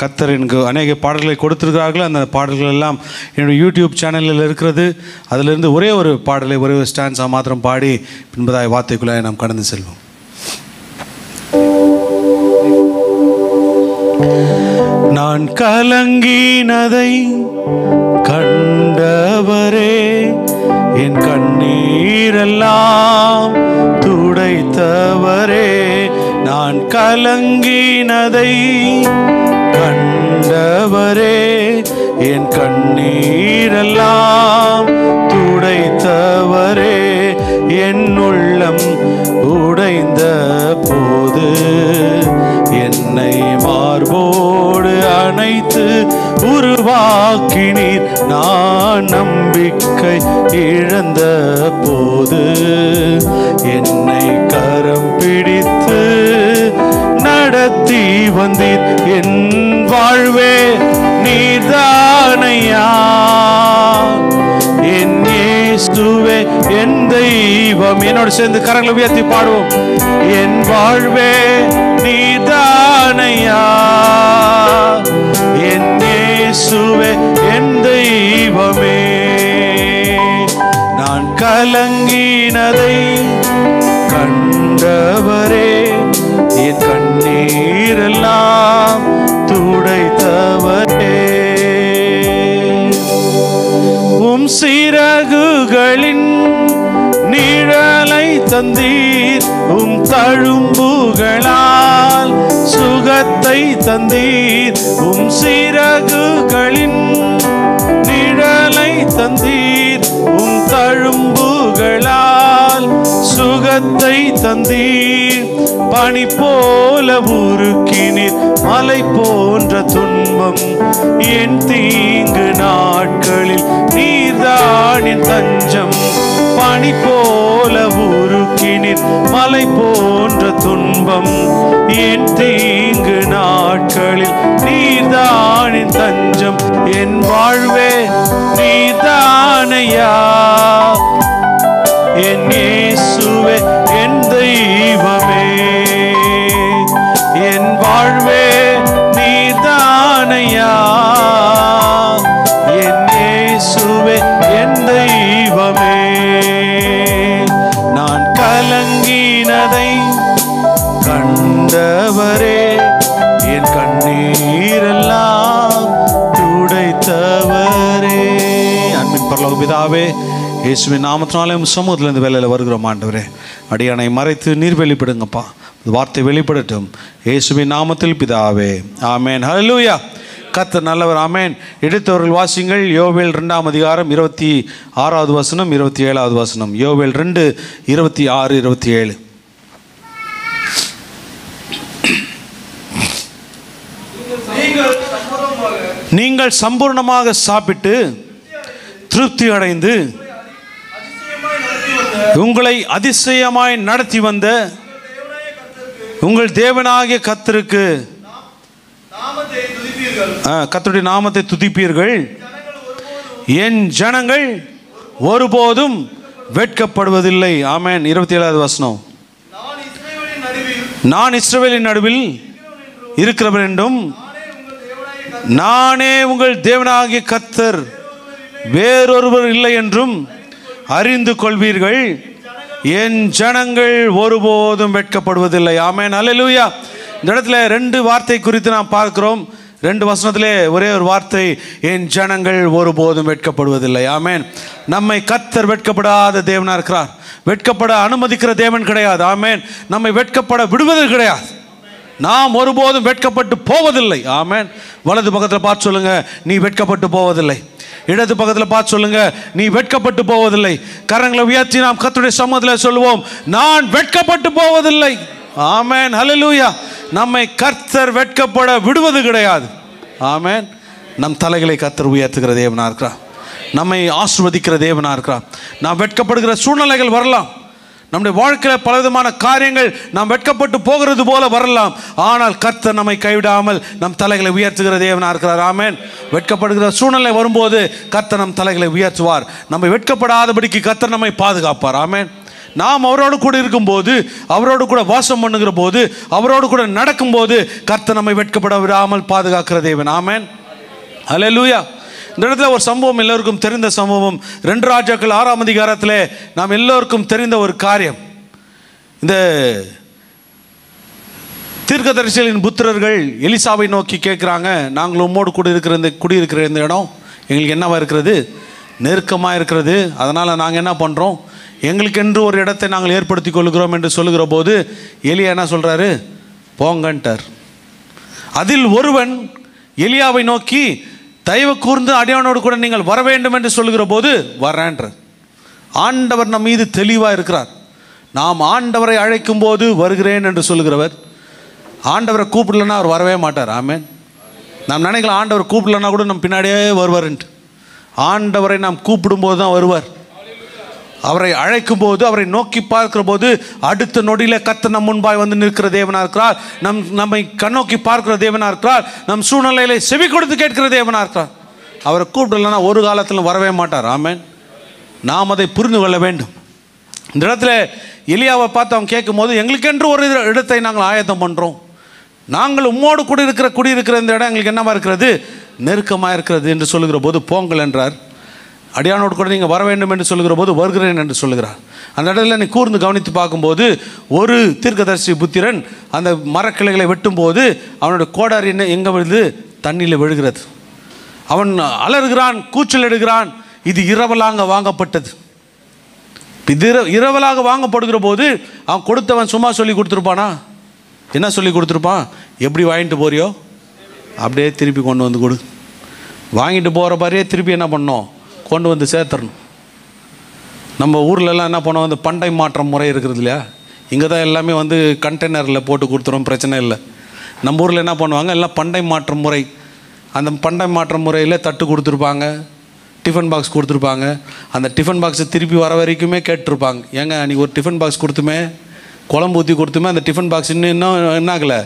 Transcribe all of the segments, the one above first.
கர்த்தர் எனக்கு அநேக பாடல்களை கொடுத்திருக்கிறார்கள். அந்த பாடல்கள் எல்லாம் என்னுடைய யூடியூப் சேனலில் இருக்கிறது. அதிலிருந்து ஒரே ஒரு பாடலை ஒரே ஒரு ஸ்டான்ஸாக மாத்திரம் பாடி பின்பதாய் வார்த்தைக்குள்ளாக நாம் கடந்து செல்வோம். நான் கலங்கினதை கண்டவரே, என் கண்ணீரெல்லாம் துடைத்தவரே. நான் கலங்கினதை கண்டவரே, என் கண்ணீரெல்லாம் துடைத்தவரே. என் உள்ளம் உடைந்த போது என்னை மார்போடு அணைத்து உருவாக்கினீர். நான் நம்பிக்கை இழந்த போது என்னை கரம் பிடித்து நடத்தி வந்தீர். என் வாழ்வே நீர்தானையா, என் இயேசுவே என் தெய்வம். என்னோடு சேர்ந்து கரங்களை உயர்த்தி பாடுவோம். என் வாழ்வே நீர்தானையா, என் இயேசுவே என் தெய்வமே. நான் கலங்கினதை கண்டவரே, என் கண்ணீரெல்லாம் துடைத்தவரே. உம் சிறகுகளின் நிழலை தந்தீர், உம் தழும்புகளால் சுகத்தை தந்தீர். உம் சிறகுகளின் நிழலை தந்தீர், உம் தழும்புகளால் சுகத்தை தந்தீர். பனி போல உருக்கினீர், மலை போன்ற துன்பம் என் தீங்கு நாட்களில் நீர்தானின் தஞ்சம். பனி போல உருக்கினீர், மலை போன்ற துன்பம் என் தீங்கு நாட்களில் நீர்தானின் தஞ்சம். என் வாழ்வே நீர்தானையா, என் இயேசுவே என் தெய்வமே. என் வாழ்வே நீர்தானையா, என் இயேசுவே என் தெய்வமே. நான் கலங்கினதை கண்டவரே, என் கண்ணீரெல்லாம் துடைத்தவரே. அன்பின் பரலோக பிதாவே, இயேசுவின் நாமத்தினாலே சமூகத்தில் இந்த வேலையில் வருகிறோம். ஆண்டவரே, அடியானை மறைத்து நீர் வெளிப்படுங்கப்பா, வார்த்தை வெளிப்படட்டும். இயேசுவின் நாமத்தில் பிதாவே, ஆமேன். ஹல்லேலூயா. கர்த்தர் நல்லவர். ஆமேன். எடுத்தவர்கள் வாசிங்கள். யோவேல் 2ஆம் அதிகாரம் 26வது வசனம் 27வது வசனம். யோவேல் 2:26-27. நீங்கள் சம்பூர்ணமாக சாப்பிட்டு திருப்தி அடைந்து உங்களை அதிசயமாய் நடத்தி வந்த உங்கள் தேவனாகிய கர்த்தருக்கு கர்த்தருடைய நாமத்தை துதிப்பீர்கள். என் ஜனங்கள் ஒருபோதும் வெட்கப்படுவதில்லை. ஆமென். 27வது வசனம். நான் இஸ்ரவேலின் நடுவில் இருக்கிறவன் என்றும் நானே உங்கள் தேவனாகிய கர்த்தர், வேறொருவர் இல்லை என்றும் அறிந்து கொள்வீர்கள். என் ஜனங்கள் ஒருபோதும் வெட்கப்படுவதில்லை. ஆமென். அல்லேலூயா. இந்த இடத்துல 2 வார்த்தை குறித்து நாம் பார்க்கிறோம். 2 வசனத்திலே ஒரே ஒரு வார்த்தை, என் ஜனங்கள் ஒருபோதும் வெட்கப்படுவதில்லை. ஆமென். நம்மை கர்த்தர் வெட்கப்படாத தேவனா இருக்கிறார். வெட்கப்பட அனுமதிக்கிற தேவன் கிடையாது. ஆமென். நம்மை வெட்கப்பட விடுவது கிடையாது. நாம் ஒருபோதும் வெட்கப்பட்டு போவதில்லை. ஆமென். வலது பக்கத்தில் பார்த்து சொல்லுங்க, நீ வெட்கப்பட்டு போவதில்லை. இடது பக்கத்தில் பார்த்து சொல்லுங்க, நீ வெட்கப்பட்டு போவதில்லை. கரங்களை உயர்த்தி நாம் கர்த்தருடைய சமூகத்தில் சொல்லுவோம், நான் வெட்கப்பட்டு போவதில்லை. ஆமென். ஹல்லேலூயா. நம்மை கர்த்தர் வெட்கப்பட விடுவது கிடையாது. ஆமென். நம் தலைகளை கர்த்தர் உயர்த்துகிற தேவனா இருக்கிறார். நம்மை ஆசீர்வதிக்கிற தேவனா இருக்கிறார். நாம் வெட்கப்படுகிற சூழ்நிலைகள் வரலாம். நம்முடைய வாழ்க்கையில் பலவிதமான காரியங்கள் நாம் வெட்கப்பட்டு போகிறது போல வரலாம். ஆனால் கர்த்தர் நம்மை கைவிடாமல் நம் தலைகளை உயர்த்துகிற தேவனா இருக்கிறார். ஆமென். வெட்கப்படுகிற சூழ்நிலை வரும்போது கர்த்தர் நம் தலைகளை உயர்த்துவார். நம்மை வெட்கப்படாதபடிக்கு கர்த்தர் நம்மை பாதுகாப்பார். ஆமென். நாம் அவரோடு கூட இருக்கும்போது, அவரோடு கூட வாசம் பண்ணுகிற போது, அவரோடு கூட நடக்கும்போது கர்த்தர் நம்மை வெட்கப்பட விடாமல் பாதுகாக்கிற தேவன். ஆமென், அல்லேலூயா. இந்த இடத்துல ஒரு சம்பவம் எல்லோருக்கும் தெரிந்த சம்பவம். 2 ராஜாக்கள் 6ஆம் அதிகாரத்தில் நாம் எல்லோருக்கும் தெரிந்த ஒரு காரியம். இந்த தீர்க்கதரிசிகளின் புத்திரர்கள் எலிசாவை நோக்கி கேட்குறாங்க, நாங்கள் உம்மோடு குடியிருக்கிற இந்த இடம் எங்களுக்கு என்னவா இருக்கிறது? நெருக்கமாக இருக்கிறது. அதனால் நாங்கள் என்ன பண்ணுறோம், எங்களுக்கென்று ஒரு இடத்தை நாங்கள் ஏற்படுத்தி கொள்கிறோம் என்று சொல்லுகிற போது எலியா என்ன சொல்கிறாரு? போங்கன்ட்டார். அதில் ஒருவன் எலியாவை நோக்கி, தயவு கூர்ந்து அடியானோடு கூட நீங்கள் வர வேண்டும் என்று சொல்லுகிற போது வரேன்றார். ஆண்டவர் நம் மீது தெளிவாக இருக்கிறார். நாம் ஆண்டவரை அழைக்கும் போது வருகிறேன் என்று சொல்லுகிறவர். ஆண்டவரை கூப்பிடலன்னா அவர் வரவே மாட்டார். ஆமென். நாம் நினைக்கலாம் ஆண்டவர் கூப்பிடலன்னா கூட நம்ம பின்னாடியே வருவார்ன்ட்டு. ஆண்டவரை நாம் கூப்பிடும்போது தான் வருவார். அவரை அழைக்கும் போது, அவரை நோக்கி பார்க்கிற போது அடுத்த நொடியில் கர்த்தர் நம் முன்பாய் வந்து நிற்கிற தேவனாக இருக்கிறார். நம்மை கண்ணோக்கி பார்க்கிற தேவனாக இருக்கிறார். நம் சூழ்நிலையில செவி கொடுத்து கேட்கிற தேவனாக இருக்கிறார். அவரை கூப்பிடலன்னா ஒரு காலத்தில் வரவே மாட்டார். ஆமென். நாம் அதை புரிந்து கொள்ள வேண்டும். இந்த இடத்துல எலியாவை பார்த்து அவங்க கேட்கும் போது, எங்களுக்கென்று ஒரு இடத்தை நாங்கள் ஆயத்தம் பண்ணுறோம். நாங்கள் உம்மோடு குடியிருக்கிற இந்த இடம் எங்களுக்கு என்னவா இருக்கிறது? நெருக்கமாக இருக்கிறது என்று சொல்லுகிற போது போங்கள் என்றார். அடியானோடு கூட நீங்கள் வர வேண்டும் என்று சொல்லுகிற போது வருகிறேன் என்று சொல்லுகிறார். அந்த இடத்துல நீ கூர்ந்து கவனித்து பார்க்கும்போது ஒரு தீர்க்கதரிசி புத்திரன் அந்த மரக்கிளைகளை வெட்டும் போது அவனுடைய கோடாரி எங்கே விழுது? தண்ணியில் விழுகிறது. அவன் அலறுகிறான், கூச்சல் எடுக்கிறான். இது இரவலாக வாங்கப்பட்டது. இது இரவலாக வாங்கப்படுகிற போது அவன் கொடுத்தவன் சும்மா சொல்லி கொடுத்துருப்பானா? என்ன சொல்லி கொடுத்துருப்பான்? எப்படி வாங்கிட்டு போறியோ அப்படியே திருப்பி கொண்டு வந்து கொடு. வாங்கிட்டு போகிற மாதிரியே திருப்பி என்ன பண்ணோம்? கொண்டு வந்து சேர்த்துடணும். நம்ம ஊர்லெலாம் என்ன பண்ணோம்? அந்த பண்டை மாற்றம் முறை இருக்கிறது இல்லையா? இங்கே தான் எல்லாமே வந்து கண்டெய்னரில் போட்டு கொடுத்துரும், பிரச்சனை இல்லை. நம்ம ஊரில் என்ன பண்ணுவாங்க? எல்லாம் பண்டை மாற்றம் முறை. அந்த பண்டை மாற்றம் முறையில் தட்டு கொடுத்துருப்பாங்க, டிஃபன் பாக்ஸ் கொடுத்துருப்பாங்க. அந்த டிஃபன் பாக்ஸை திருப்பி வர வரைக்குமே கேட்டுருப்பாங்க, ஏங்க அன்றைக்கி ஒரு டிஃபன் பாக்ஸ் கொடுத்துமே, குழம்பு ஊற்றி கொடுத்துமே, அந்த டிஃபன் பாக்ஸ் இன்னும் என்ன ஆகலை,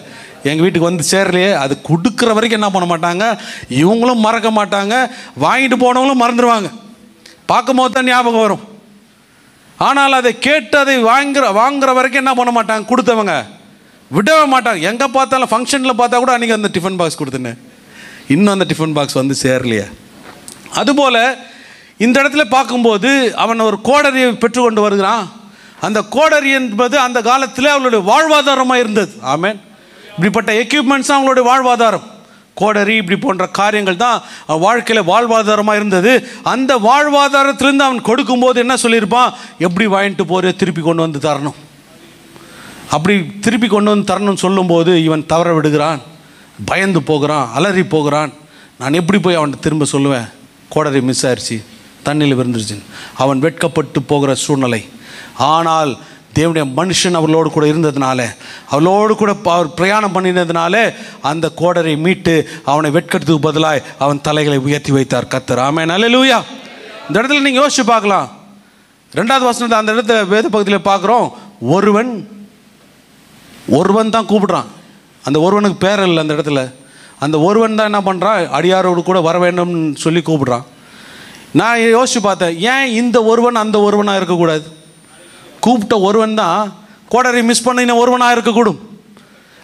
எங்கள் வீட்டுக்கு வந்து சேரலையே. அது கொடுக்குற வரைக்கும் என்ன பண்ண மாட்டாங்க, இவங்களும் மறக்க மாட்டாங்க, வாங்கிட்டு போனவங்களும் மறந்துடுவாங்க. பார்க்கும் போது தான் ஞாபகம் வரும். ஆனால் அதை கேட்டு அதை வாங்குற வரைக்கும் என்ன பண்ண மாட்டாங்க, கொடுத்தவங்க விடவே மாட்டாங்க. எங்கே பார்த்தாலும் ஃபங்க்ஷனில் பார்த்தா கூட அன்றைக்கி அந்த டிஃபன் பாக்ஸ் கொடுத்துனேன், இன்னும் அந்த டிஃபன் பாக்ஸ் வந்து சேரலையே. அதுபோல் இந்த இடத்துல பார்க்கும்போது அவன் ஒரு கோடரியை பெற்றுக்கொண்டு வருகிறான். அந்த கோடரி என்பது அந்த காலத்தில் அவங்களுடைய வாழ்வாதாரமாக இருந்தது. ஆமென். இப்படிப்பட்ட எக்யூப்மெண்ட்ஸ் தான் அவங்களுடைய வாழ்வாதாரம். கோடரி இப்படி போன்ற காரியங்கள் தான் வாழ்க்கையில் வாழ்வாதாரமாக இருந்தது. அந்த வாழ்வாதாரத்திலேருந்து அவன் கொடுக்கும்போது என்ன சொல்லியிருப்பான்? எப்படி வாங்கிட்டு போகிற, திருப்பி கொண்டு வந்து தரணும். அப்படி திருப்பி கொண்டு வந்து தரணும்னு சொல்லும்போது இவன் தவற விடுகிறான், பயந்து போகிறான், அலறி போகிறான். நான் எப்படி போய் அவன்கிட்ட திரும்ப சொல்லுவேன், கோடரி மிஸ் ஆயிடுச்சு, தண்ணியில் விழுந்துருச்சு. அவன் வெட்கப்பட்டு போகிற சூழ்நிலை. ஆனால் தேவனுடைய மனுஷன் அவர்களோடு கூட இருந்ததுனால, அவளோடு கூட அவர் பிரயாணம் பண்ணினதுனால அந்த கோடரை மீட்டு அவனை வெட்கத்துக்கு பதிலாக அவன் தலைகளை உயர்த்தி வைத்தார் கர்த்தர். ஆமென், அல்லேலூயா. இந்த இடத்துல நீங்கள் யோசிச்சு பார்க்கலாம். 2வது வசனத்தை அந்த இடத்துல வேத பகுதியில் பார்க்குறோம். ஒருவன் தான் கூப்பிடுறான். அந்த ஒருவனுக்கு பேர் இல்லை அந்த இடத்துல. அந்த ஒருவன் தான் என்ன பண்ணுறான், அடியாரோடு கூட வர வேண்டும்னு சொல்லி கூப்பிடுறான். நான் யோசிச்சு பார்த்தேன், ஏன் இந்த ஒருவன் அந்த ஒருவனாக இருக்கக்கூடாது? கூப்பிட்ட ஒருவன் தான் கோடரை மிஸ் பண்ணின ஒருவனாக இருக்கக்கூடும்.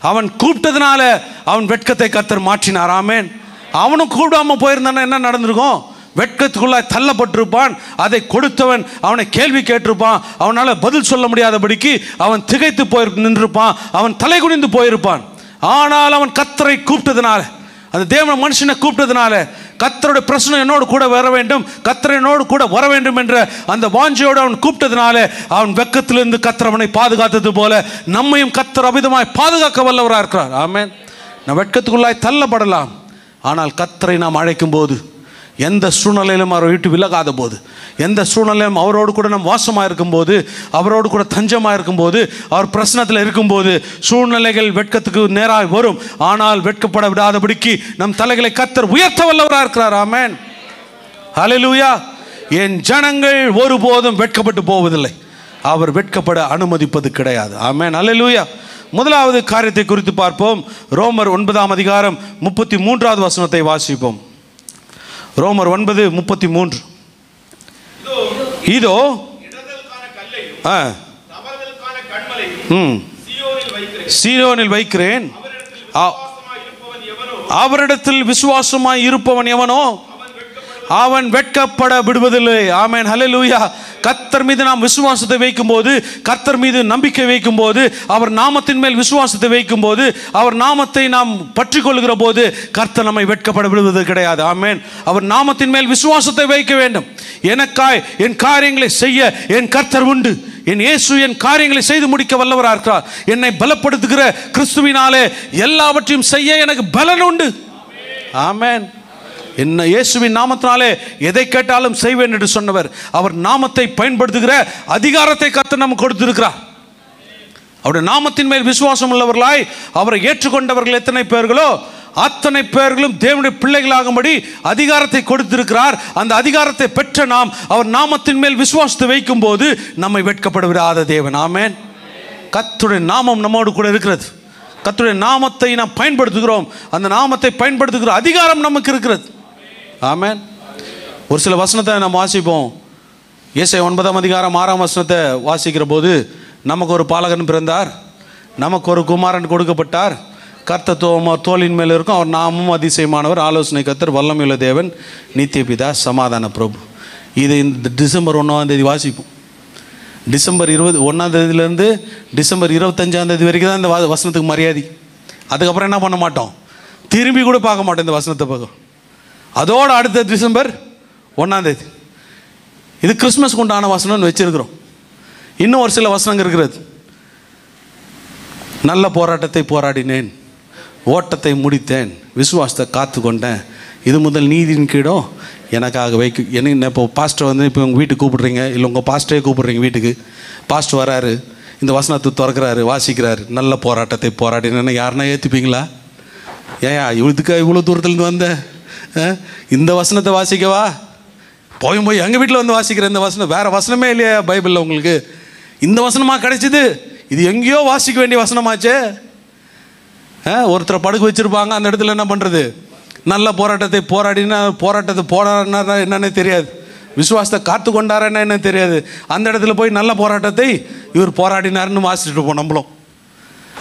அவன் கூப்பிட்டதுனால அவன் வெட்கத்தை கர்த்தர் மாற்றினார். ஆமென். அவனும் கூப்பிடாமல் போயிருந்தானே என்ன நடந்திருக்கும்? வெட்கத்துக்குள்ளாய் தள்ளப்பட்டிருப்பான். அதை கொடுத்தவன் அவனை கேள்வி கேட்டிருப்பான். அவனால் பதில் சொல்ல முடியாதபடிக்கு அவன் திகைத்து நின்றிருப்பான். அவன் தலை குனிந்து போயிருப்பான். ஆனால் அவன் கர்த்தரை கூப்பிட்டதுனால, அந்த தேவ மனுஷனை கூப்பிட்டதுனால, கர்த்தருடைய பிரச்சனை என்னோடு கூட வர வேண்டும், கர்த்தர் என்னோடு கூட வர வேண்டும் என்ற அந்த வாஞ்சையோடு அவன் கூப்பிட்டதுனால அவன் வெட்கத்திலிருந்து கர்த்தர் அவனை பாதுகாத்தது போல நம்மையும் கர்த்தர் அபிதமாய் பாதுகாக்க வல்லவராக இருக்கிறார். ஆமென். நான் வெட்கத்துக்குள்ளாய் தள்ளப்படலாம், ஆனால் கர்த்தரை நாம் அழைக்கும் போது, எந்த சூழ்நிலையிலும் அவரை விட்டு விலகாத போது, எந்த சூழ்நிலையிலும் அவரோடு கூட நம்ம வாசமாக இருக்கும்போது, அவரோடு கூட தஞ்சமாக இருக்கும்போது, அவர் பிரச்சனத்தில் இருக்கும்போது சூழ்நிலைகள் வெட்கத்துக்கு நேராக வரும். ஆனால் வெட்கப்பட விடாதபடிக்கு நம் தலைகளை கர்த்தர் உயர்த்த வல்லவராக இருக்கிறார். ஆமென், ஹல்லேலூயா. என் ஜனங்கள் ஒருபோதும் வெட்கப்பட்டு போவதில்லை, அவர் வெட்கப்பட அனுமதிப்பது கிடையாது. ஆமென், ஹல்லேலூயா. முதலாவது காரியத்தை குறித்து பார்ப்போம். ரோமர் 9ஆம் அதிகாரம் 33வது வசனத்தை வாசிப்போம். ரோமர் 9:33. இதோ சீயோனில் வைக்கிறேன். அவரிடத்தில் விசுவாசமாய் இருப்பவன் எவனோ அவன் வெட்கப்பட விடுவதில்லை. ஆமென், ஹல்லேலூயா. கர்த்தர் மீது நாம் விசுவாசத்தை வைக்கும்போது, கர்த்தர் மீது நம்பிக்கை வைக்கும்போது, அவர் நாமத்தின் மேல் விசுவாசத்தை வைக்கும்போது, அவர் நாமத்தை நாம் பற்றி கொள்கிற போது கர்த்தர் நம்மை வெட்கப்பட விடுவது கிடையாது. ஆமென். அவர் நாமத்தின் மேல் விசுவாசத்தை வைக்க வேண்டும். எனக்காய் என் காரியங்களை செய்ய என் கர்த்தர் உண்டு. என் இயேசு என் காரியங்களை செய்து முடிக்க வல்லவராக இருக்கிறார். என்னை பலப்படுத்துகிற கிறிஸ்துவினாலே எல்லாவற்றையும் செய்ய எனக்கு பலன் உண்டு. ஆமென். என்ன இயேசுவின் நாமத்தினாலே எதை கேட்டாலும் செய்வேன் என்று சொன்னவர், அவர் நாமத்தை பயன்படுத்துகிற அதிகாரத்தை கர்த்தர் நமக்கு கொடுத்திருக்கிறார். அவருடைய நாமத்தின் மேல் விசுவாசம் உள்ளவர்களாய் அவரை ஏற்றுக்கொண்டவர்கள் எத்தனை பேர்களோ அத்தனை பேர்களும் தேவனுடைய பிள்ளைகளாகும்படி அதிகாரத்தை கொடுத்திருக்கிறார். அந்த அதிகாரத்தை பெற்ற நாம் அவர் நாமத்தின் மேல் விசுவாசத்தை வைக்கும் போது நம்மை வெட்கப்பட விடாத தேவன். ஆமென். கர்த்தருடைய நாமம் நம்மோடு கூட இருக்கிறது. கர்த்தருடைய நாமத்தை நாம் பயன்படுத்துகிறோம். அந்த நாமத்தை பயன்படுத்துகிற அதிகாரம் நமக்கு இருக்கிறது. ஆமென். ஒரு சில வசனத்தை நம்ம வாசிப்போம். ஏசாயா 9:6 வாசிக்கிற போது, நமக்கு ஒரு பாலகன் பிறந்தார், நமக்கு ஒரு குமாரன் கொடுக்கப்பட்டார், கர்த்தர் தோளின் மேல் இருக்கும், அவர் நாமும் அதிசயமானவர், ஆலோசனை கர்த்தர், வல்லமையுள்ள தேவன், நித்திய பிதா, சமாதான பிரபு. இது இந்த டிசம்பர் 1 வாசிப்போம். டிசம்பர் 21 டிசம்பர் 25 வரைக்கும் தான் இந்த வசனத்துக்கு மரியாதை. அதுக்கப்புறம் என்ன பண்ண மாட்டோம், திரும்பி கூட பார்க்க மாட்டோம் இந்த வசனத்தை பார்க்க. அதோடு அடுத்த டிசம்பர் 1 இது கிறிஸ்மஸ்க்கு உண்டான வசனம்னு வச்சிருக்கிறோம். இன்னும் ஒரு சில வசனங்கள் இருக்கிறது. நல்ல போராட்டத்தை போராடினேன், ஓட்டத்தை முடித்தேன், விசுவாசத்தை காத்து கொண்டேன், இது முதல் நீதியின் கீழோ எனக்காக என்ன. இப்போ பாஸ்டர் இப்போ உங்கள் வீட்டுக்கு கூப்பிடுறீங்க, இல்லை உங்கள் பாஸ்டரே கூப்பிடுறீங்க வீட்டுக்கு, பாஸ்டர் வராரு, இந்த வசனத்தை திறக்கிறாரு, வாசிக்கிறாரு, நல்ல போராட்டத்தை போராடினேன்னு யாருன்னா ஏற்றுப்பீங்களா? ஏயா இதுக்காக இவ்வளோ தூரத்துலேருந்து வந்த இந்த வசனத்தை வாசிக்கவா? போய் எங்கள் வீட்டில் வந்து வாசிக்கிற இந்த வசனம், வேறு வசனமே இல்லையா பைபிளில் உங்களுக்கு? இந்த வசனமாக கிடைச்சிது, இது எங்கேயோ வாசிக்க வேண்டிய வசனமாச்சே. ஒருத்தரை படுக்க வச்சுருப்பாங்க, அந்த இடத்துல என்ன பண்ணுறது, நல்ல போராட்டத்தை போராடினா என்னன்னே தெரியாது, விசுவாசத்தை காத்து கொண்டாரன்னா என்ன தெரியாது. அந்த இடத்துல போய் நல்ல போராட்டத்தை இவர் போராடினார்னு வாசிச்சுட்டு இருப்போம் நம்மளும்.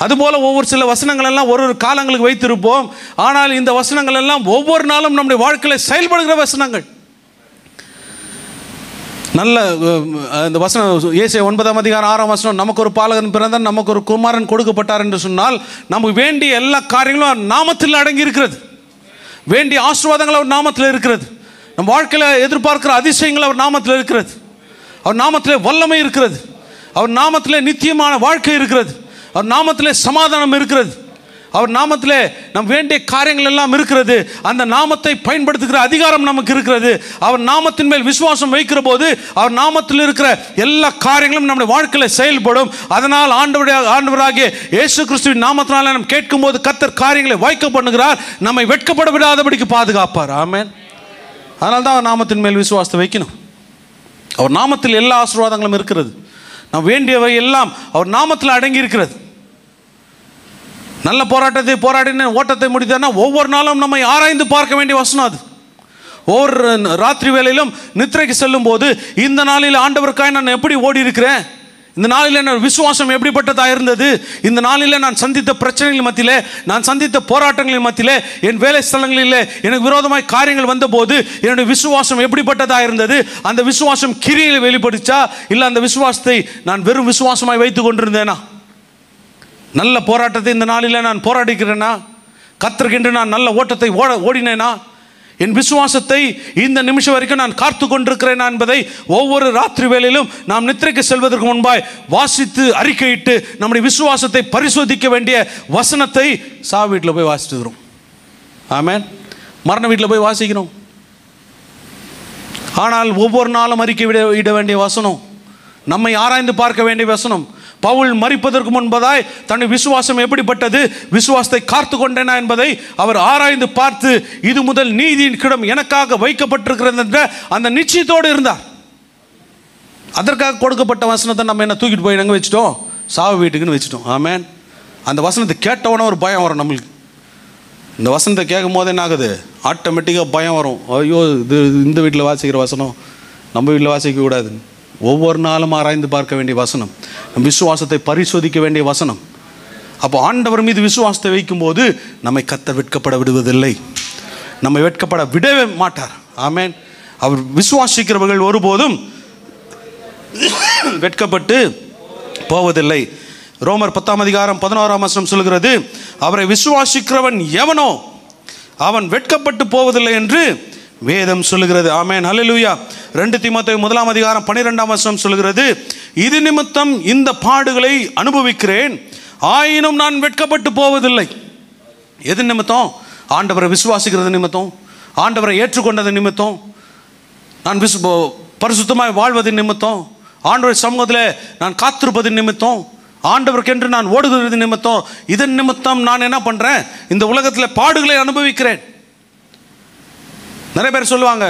அதுபோல் ஒவ்வொரு சில வசனங்கள் எல்லாம் ஒரு ஒரு காலங்களுக்கு வைத்திருப்போம். ஆனால் இந்த வசனங்கள் எல்லாம் ஒவ்வொரு நாளும் நம்முடைய வாழ்க்கையில் செயல்படுகிற வசனங்கள். நல்ல இந்த வசனம் ஏசாயா 9:6 நமக்கு ஒரு பாலகன் பிறந்தார், நமக்கு ஒரு குமாரன் கொடுக்கப்பட்டார் என்று சொன்னால், நமக்கு வேண்டிய எல்லா காரியங்களும் நாமத்தில் அடங்கி இருக்கிறது. வேண்டிய ஆசீர்வாதங்கள் அவர் நாமத்தில் இருக்கிறது. நம் வாழ்க்கையில் எதிர்பார்க்கிற அதிசயங்கள் அவர் நாமத்தில் இருக்கிறது. அவர் நாமத்திலே வல்லமை இருக்கிறது. அவர் நாமத்திலே நித்தியமான வாழ்க்கை இருக்கிறது. அவர் நாமத்திலே சமாதானம் இருக்கிறது. அவர் நாமத்திலே நம் வேண்டிய காரியங்கள் எல்லாம் இருக்கிறது. அந்த நாமத்தை பயன்படுத்துகிற அதிகாரம் நமக்கு இருக்கிறது. அவர் நாமத்தின் மேல் விசுவாசம் வைக்கிற போது அவர் நாமத்தில் இருக்கிற எல்லா காரியங்களும் நம்முடைய வாழ்க்கையில் செயல்படும். அதனால் ஆண்டவராகிய இயேசு கிறிஸ்துவின் நாமத்தினால நாம் கேட்கும் போது கர்த்தர் காரியங்களை வாய்க்க பண்ணுகிறார். நம்மை வெட்கப்பட விடாதபடிக்கு பாதுகாப்பார். ஆமென். அதனால தான் அவர் நாமத்தின் மேல் விசுவாசத்தை வைக்கணும். அவர் நாமத்தில் எல்லா ஆசீர்வாதங்களும் இருக்கிறது. நாம் வேண்டியவை எல்லாம் அவர் நாமத்தில் அடங்கி இருக்கிறது. நல்ல போராட்டத்தை போராடின ஓட்டத்தை முடித்தார்னா ஒவ்வொரு நாளும் நம்மை ஆராய்ந்து பார்க்க வேண்டிய வசனம் அது. ஒவ்வொரு ராத்திரி வேளையிலும் நித்திரைக்கு செல்லும் போது, இந்த நாளில் ஆண்டவருக்காக நான் எப்படி ஓடி இருக்கிறேன், இந்த நாளில் என் விசுவாசம் எப்படிப்பட்டதாக இருந்தது, இந்த நாளில் நான் சந்தித்த பிரச்சனைகள் மத்தியிலே, நான் சந்தித்த போராட்டங்களின் மத்தியிலே, என் வேலை ஸ்தலங்களிலே எனக்கு விரோதமாய் காரியங்கள் வந்தபோது என்னுடைய விசுவாசம் எப்படிப்பட்டதாக இருந்தது, அந்த விசுவாசம் கிரியில் வெளிப்படுச்சா, இல்லை அந்த விசுவாசத்தை நான் வெறும் விசுவாசமாய் வைத்து கொண்டிருந்தேனா? நல்ல போராட்டத்தை இந்த நாளில் நான் போராடிக்கிறேனா? கர்த்தருக்கென்று நான் நல்ல ஓட்டத்தை ஓடினேனா? என் விசுவாசத்தை இந்த நிமிஷம் வரைக்கும் நான் காத்து கொண்டிருக்கிறேன் என்பதை ஒவ்வொரு ராத்திரி வேளையிலும் நாம் நித்திரைக்கு செல்வதற்கு முன்பாய் வாசித்து அறிக்கையிட்டு நம்முடைய விசுவாசத்தை பரிசோதிக்க வேண்டிய வசனத்தை சாவு வீட்டில் போய் வாசித்துக்கிறோம். ஆமென். மரண வீட்டில் போய் வாசிக்கிறோம். ஆனால் ஒவ்வொரு நாளும் அறிக்கை இட வேண்டிய வசனம், நம்மை ஆராய்ந்து பார்க்க வேண்டிய வசனம். பவுல் மரிப்பதற்கு முன்பதாய் தன்னுடைய விசுவாசம் எப்படிப்பட்டது, விசுவாசத்தை காத்து கொண்டேனா என்பதை அவர் ஆராய்ந்து பார்த்து, இது முதல் நீதியின் கிடம் எனக்காக வைக்கப்பட்டிருக்கிறது என்ற அந்த நிச்சயத்தோடு இருந்தார். அதற்காக கொடுக்கப்பட்ட வசனத்தை நம்ம என்ன தூக்கிட்டு போய் எங்கே வச்சுட்டோம்? சாவு வீட்டுக்குன்னு வச்சுட்டோம். ஆமென். அந்த வசனத்தை கேட்டவொன்னே ஒரு பயம் வரும் நம்மளுக்கு. இந்த வசனத்தை கேட்கும் போது என்ன ஆகுது, ஆட்டோமேட்டிக்காக பயம் வரும். ஐயோ, இது இந்த வீட்டில் வாசிக்கிற வசனம் நம்ம வீட்டில் வாசிக்கக்கூடாது. ஒவ்வொரு நாளும் ஆராய்ந்து பார்க்க வேண்டிய வசனம், நம் விசுவாசத்தை பரிசோதிக்க வேண்டிய வசனம். அப்போ ஆண்டவர் மீது விசுவாசத்தை வைக்கும்போது நம்மை கர்த்தர் வெட்கப்பட விடுவதில்லை, நம்மை வெட்கப்பட விடவே மாட்டார். ஆமென். அவர் விசுவாசிக்கிறவர்கள் ஒருபோதும் வெட்கப்பட்டு போவதில்லை. ரோமர் 10:11 சொல்கிறது, அவரை விசுவாசிக்கிறவன் எவனோ அவன் வெட்கப்பட்டு போவதில்லை என்று வேதம் சொல்லுகிறது. ஆமென், ஹல்லேலூயா. 2 தீமோத்தேயு 1:12 சொல்லுகிறது, இது நிமித்தம் இந்த பாடுகளை அனுபவிக்கிறேன், ஆயினும் நான் வெட்கப்பட்டு போவதில்லை. எது நிமித்தம்? ஆண்டவரை விசுவாசிக்கிறது நிமித்தம், ஆண்டவரை ஏற்றுக்கொண்டது நிமித்தம், நான் பரிசுத்தமாய் வாழ்வது நிமித்தம், ஆண்டவர் சமூகத்தில் நான் காத்திருப்பது நிமித்தம், ஆண்டவருக்கென்று நான் ஓடுகிறது நிமித்தம், இதன் நிமித்தம் நான் என்ன பண்ணுறேன்? இந்த உலகத்தில் பாடுகளை அனுபவிக்கிறேன். நிறைய பேர் சொல்லுவாங்க,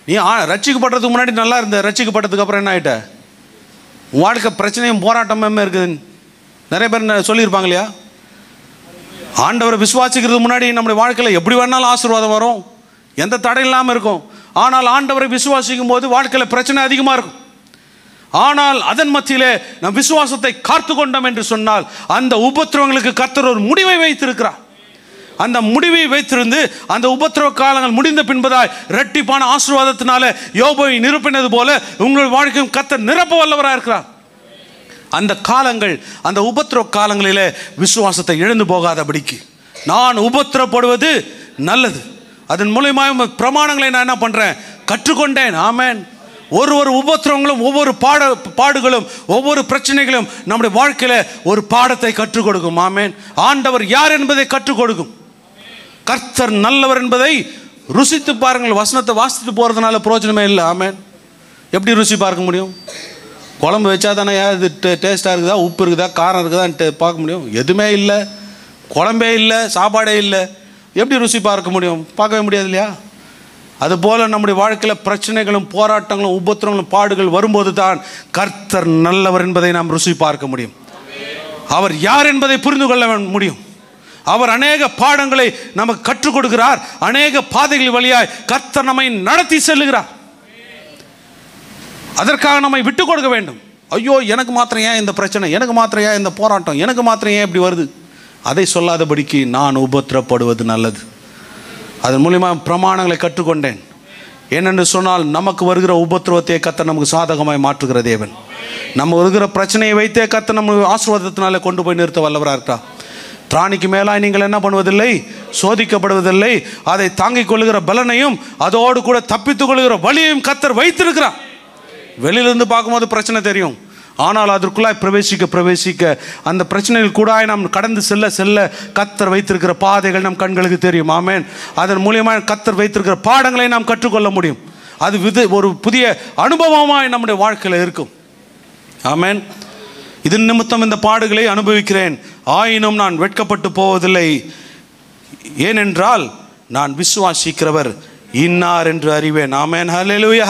நீ ரட்சிக்கப்படுறதுக்கு முன்னாடி நல்லா இருந்த, ரட்சிக்கப்பட்டதுக்கு அப்புறம் என்ன ஆகிட்ட? உன் வாழ்க்கை பிரச்சனையும் போராட்டமே இருக்குதுன்னு நிறைய பேர் சொல்லியிருப்பாங்க இல்லையா? ஆண்டவரை விசுவாசிக்கிறதுக்கு முன்னாடி நம்முடைய வாழ்க்கையில் எப்படி வேணாலும் ஆசீர்வாதம் வரும், எந்த தடை இல்லாமல் இருக்கும். ஆனால் ஆண்டவரை விசுவாசிக்கும் போது வாழ்க்கையில் பிரச்சனை அதிகமாக இருக்கும். ஆனால் அதன் மத்தியிலே நம் விசுவாசத்தை காத்து கொண்டோம் என்று சொன்னால் அந்த உபத்திரவங்களுக்கு கர்த்தர் ஒரு முடிவை வைத்திருக்கிறார். அந்த முடிவை வைத்திருந்து அந்த உபத்திரவ காலங்கள் முடிந்த பின்பதாய் இரட்டிப்பான ஆசீர்வாதத்தினால யோபை நிரப்பினது போல உங்கள் வாழ்க்கையும் கர்த்தர் நிரப்ப வல்லவராக இருக்கிறார். அந்த காலங்கள், அந்த உபத்திரவ காலங்களிலே விசுவாசத்தை இழந்து போகாதபடிக்கு நான் உபத்திரப்படுவது நல்லது. அதன் மூலமாக பிரமாணங்களை நான் என்ன பண்ணுறேன்? கற்றுக்கொண்டேன். ஆமென். ஒரு உபத்திரவங்களும் ஒவ்வொரு பாடுகளும் ஒவ்வொரு பிரச்சனைகளும் நம்முடைய வாழ்க்கையில் ஒரு பாடத்தை கற்றுக் கொடுக்கும். ஆமென். ஆண்டவர் யார் என்பதை கற்றுக் கொடுக்கும். கர்த்தர் நல்லவர் என்பதை ருசித்து பாருங்கள். வசனத்தை வாசித்து போகிறதுனால பிரயோஜனமே இல்லை. ஆமென். எப்படி ருசி பார்க்க முடியும்? குழம்பு வச்சா தானே இது டேஸ்ட்டாக இருக்குதா, உப்பு இருக்குதா, காரம் இருக்குதான்ட்டு பார்க்க முடியும். எதுவுமே இல்லை, குழம்பே இல்லை, சாப்பாடே இல்லை, எப்படி ருசி பார்க்க முடியும்? பார்க்கவே முடியாது இல்லையா? அதுபோல் நம்முடைய வாழ்க்கையில் பிரச்சனைகளும் போராட்டங்களும் உபத்திரங்களும் பாடுகள் வரும்போது தான் கர்த்தர் நல்லவர் என்பதை நாம் ருசி பார்க்க முடியும். அவர் யார் என்பதை புரிந்து கொள்ள முடியும். அவர் அநேக பாடங்களை நமக்கு கற்றுக் கொடுக்கிறார். அநேக பாதைகள் வழியாய் கர்த்தர் நம்மை நடத்தி செல்லுகிறார். அதற்காக நம்மை விட்டு கொடுக்க வேண்டும். ஐயோ, எனக்கு மாத்திரம் ஏன் இந்த பிரச்சனை, எனக்கு மாத்திரம் ஏன் இந்த போராட்டம், எனக்கு மாத்திரம் ஏன் இப்படி வருது, அதை சொல்லாதபடிக்கு நான் உபத்திரப்படுவது நல்லது. அதன் மூலியமாக பிரமாணங்களை கற்றுக்கொண்டேன். ஏனென்று சொன்னால் நமக்கு வருகிற உபத்திரவத்தை கர்த்தர் நமக்கு சாதகமாய் மாற்றுகிற தேவன். நம்ம வருகிற பிரச்சனையை வைத்தே கர்த்தர் நம்ம ஆசீர்வாதத்தினால கொண்டு போய் நிறுத்த வல்லவராக இருக்கிறார். பிராணிக்கு மேலாய் நீங்கள் என்ன பண்ணுவதில்லை? சோதிக்கப்படுவதில்லை. அதை தாங்கிக் கொள்ளுகிற பலனையும் அதோடு கூட தப்பித்துக் கொள்ளுகிற வழியையும் கர்த்தர் வைத்திருக்கிறார். வெளியிலிருந்து பார்க்கும்போது பிரச்சனை தெரியும், ஆனால் அதற்குள்ளாய் பிரவேசிக்க அந்த பிரச்சனைகள் கூட நாம் கடந்து செல்ல கர்த்தர் வைத்திருக்கிற பாதைகள் நம் கண்களுக்கு தெரியும். ஆமென். அதன் மூலியமாக கர்த்தர் வைத்திருக்கிற பாடங்களை நாம் கற்றுக்கொள்ள முடியும். அது ஒரு புதிய அனுபவமாய் நம்முடைய வாழ்க்கையில் இருக்கும். ஆமென். இதன் நிமித்தம் இந்த பாடுகளை அனுபவிக்கிறேன், ஆயினும் நான் வெட்கப்பட்டு போவதில்லை. ஏனென்றால் நான் விசுவாசிக்கிறவர் இன்னார் என்று அறிவேன். ஆமென், ஹல்லேலூயா.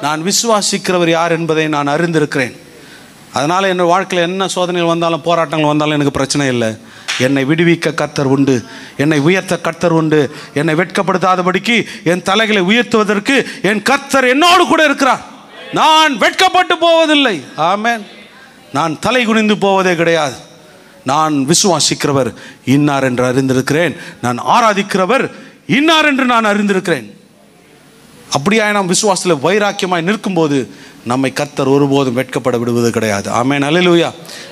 நான் விசுவாசிக்கிறவர் யார் என்பதை நான் அறிந்திருக்கிறேன். அதனால் என் வாழ்க்கையில் என்ன சோதனைகள் வந்தாலும் போராட்டங்கள் வந்தாலும் எனக்கு பிரச்சனை இல்லை. என்னை விடுவிக்க கர்த்தர் உண்டு, என்னை உயர்த்த கர்த்தர் உண்டு. என்னை வெட்கப்படுத்தாதபடிக்கு என் தலைகளை உயர்த்துவதற்கு என் கர்த்தர் என்னோடு கூட இருக்கிறார். நான் வெட்கப்பட்டு போவதில்லை. ஆமென். நான் தலை குனிந்து போவதே கிடையாது. நான் விசுவாசிக்கிறவர் இன்னார் என்று அறிந்திருக்கிறேன், நான் ஆராதிக்கிறவர் இன்னார் என்று நான் அறிந்திருக்கிறேன். அப்படியாய் நாம் விசுவாசத்தில் வைராக்கியமாய் நிற்கும்போது நம்மை கர்த்தர் ஒருபோதும் வெட்கப்பட விடுவது கிடையாது. ஆமென், அல்லேலூயா.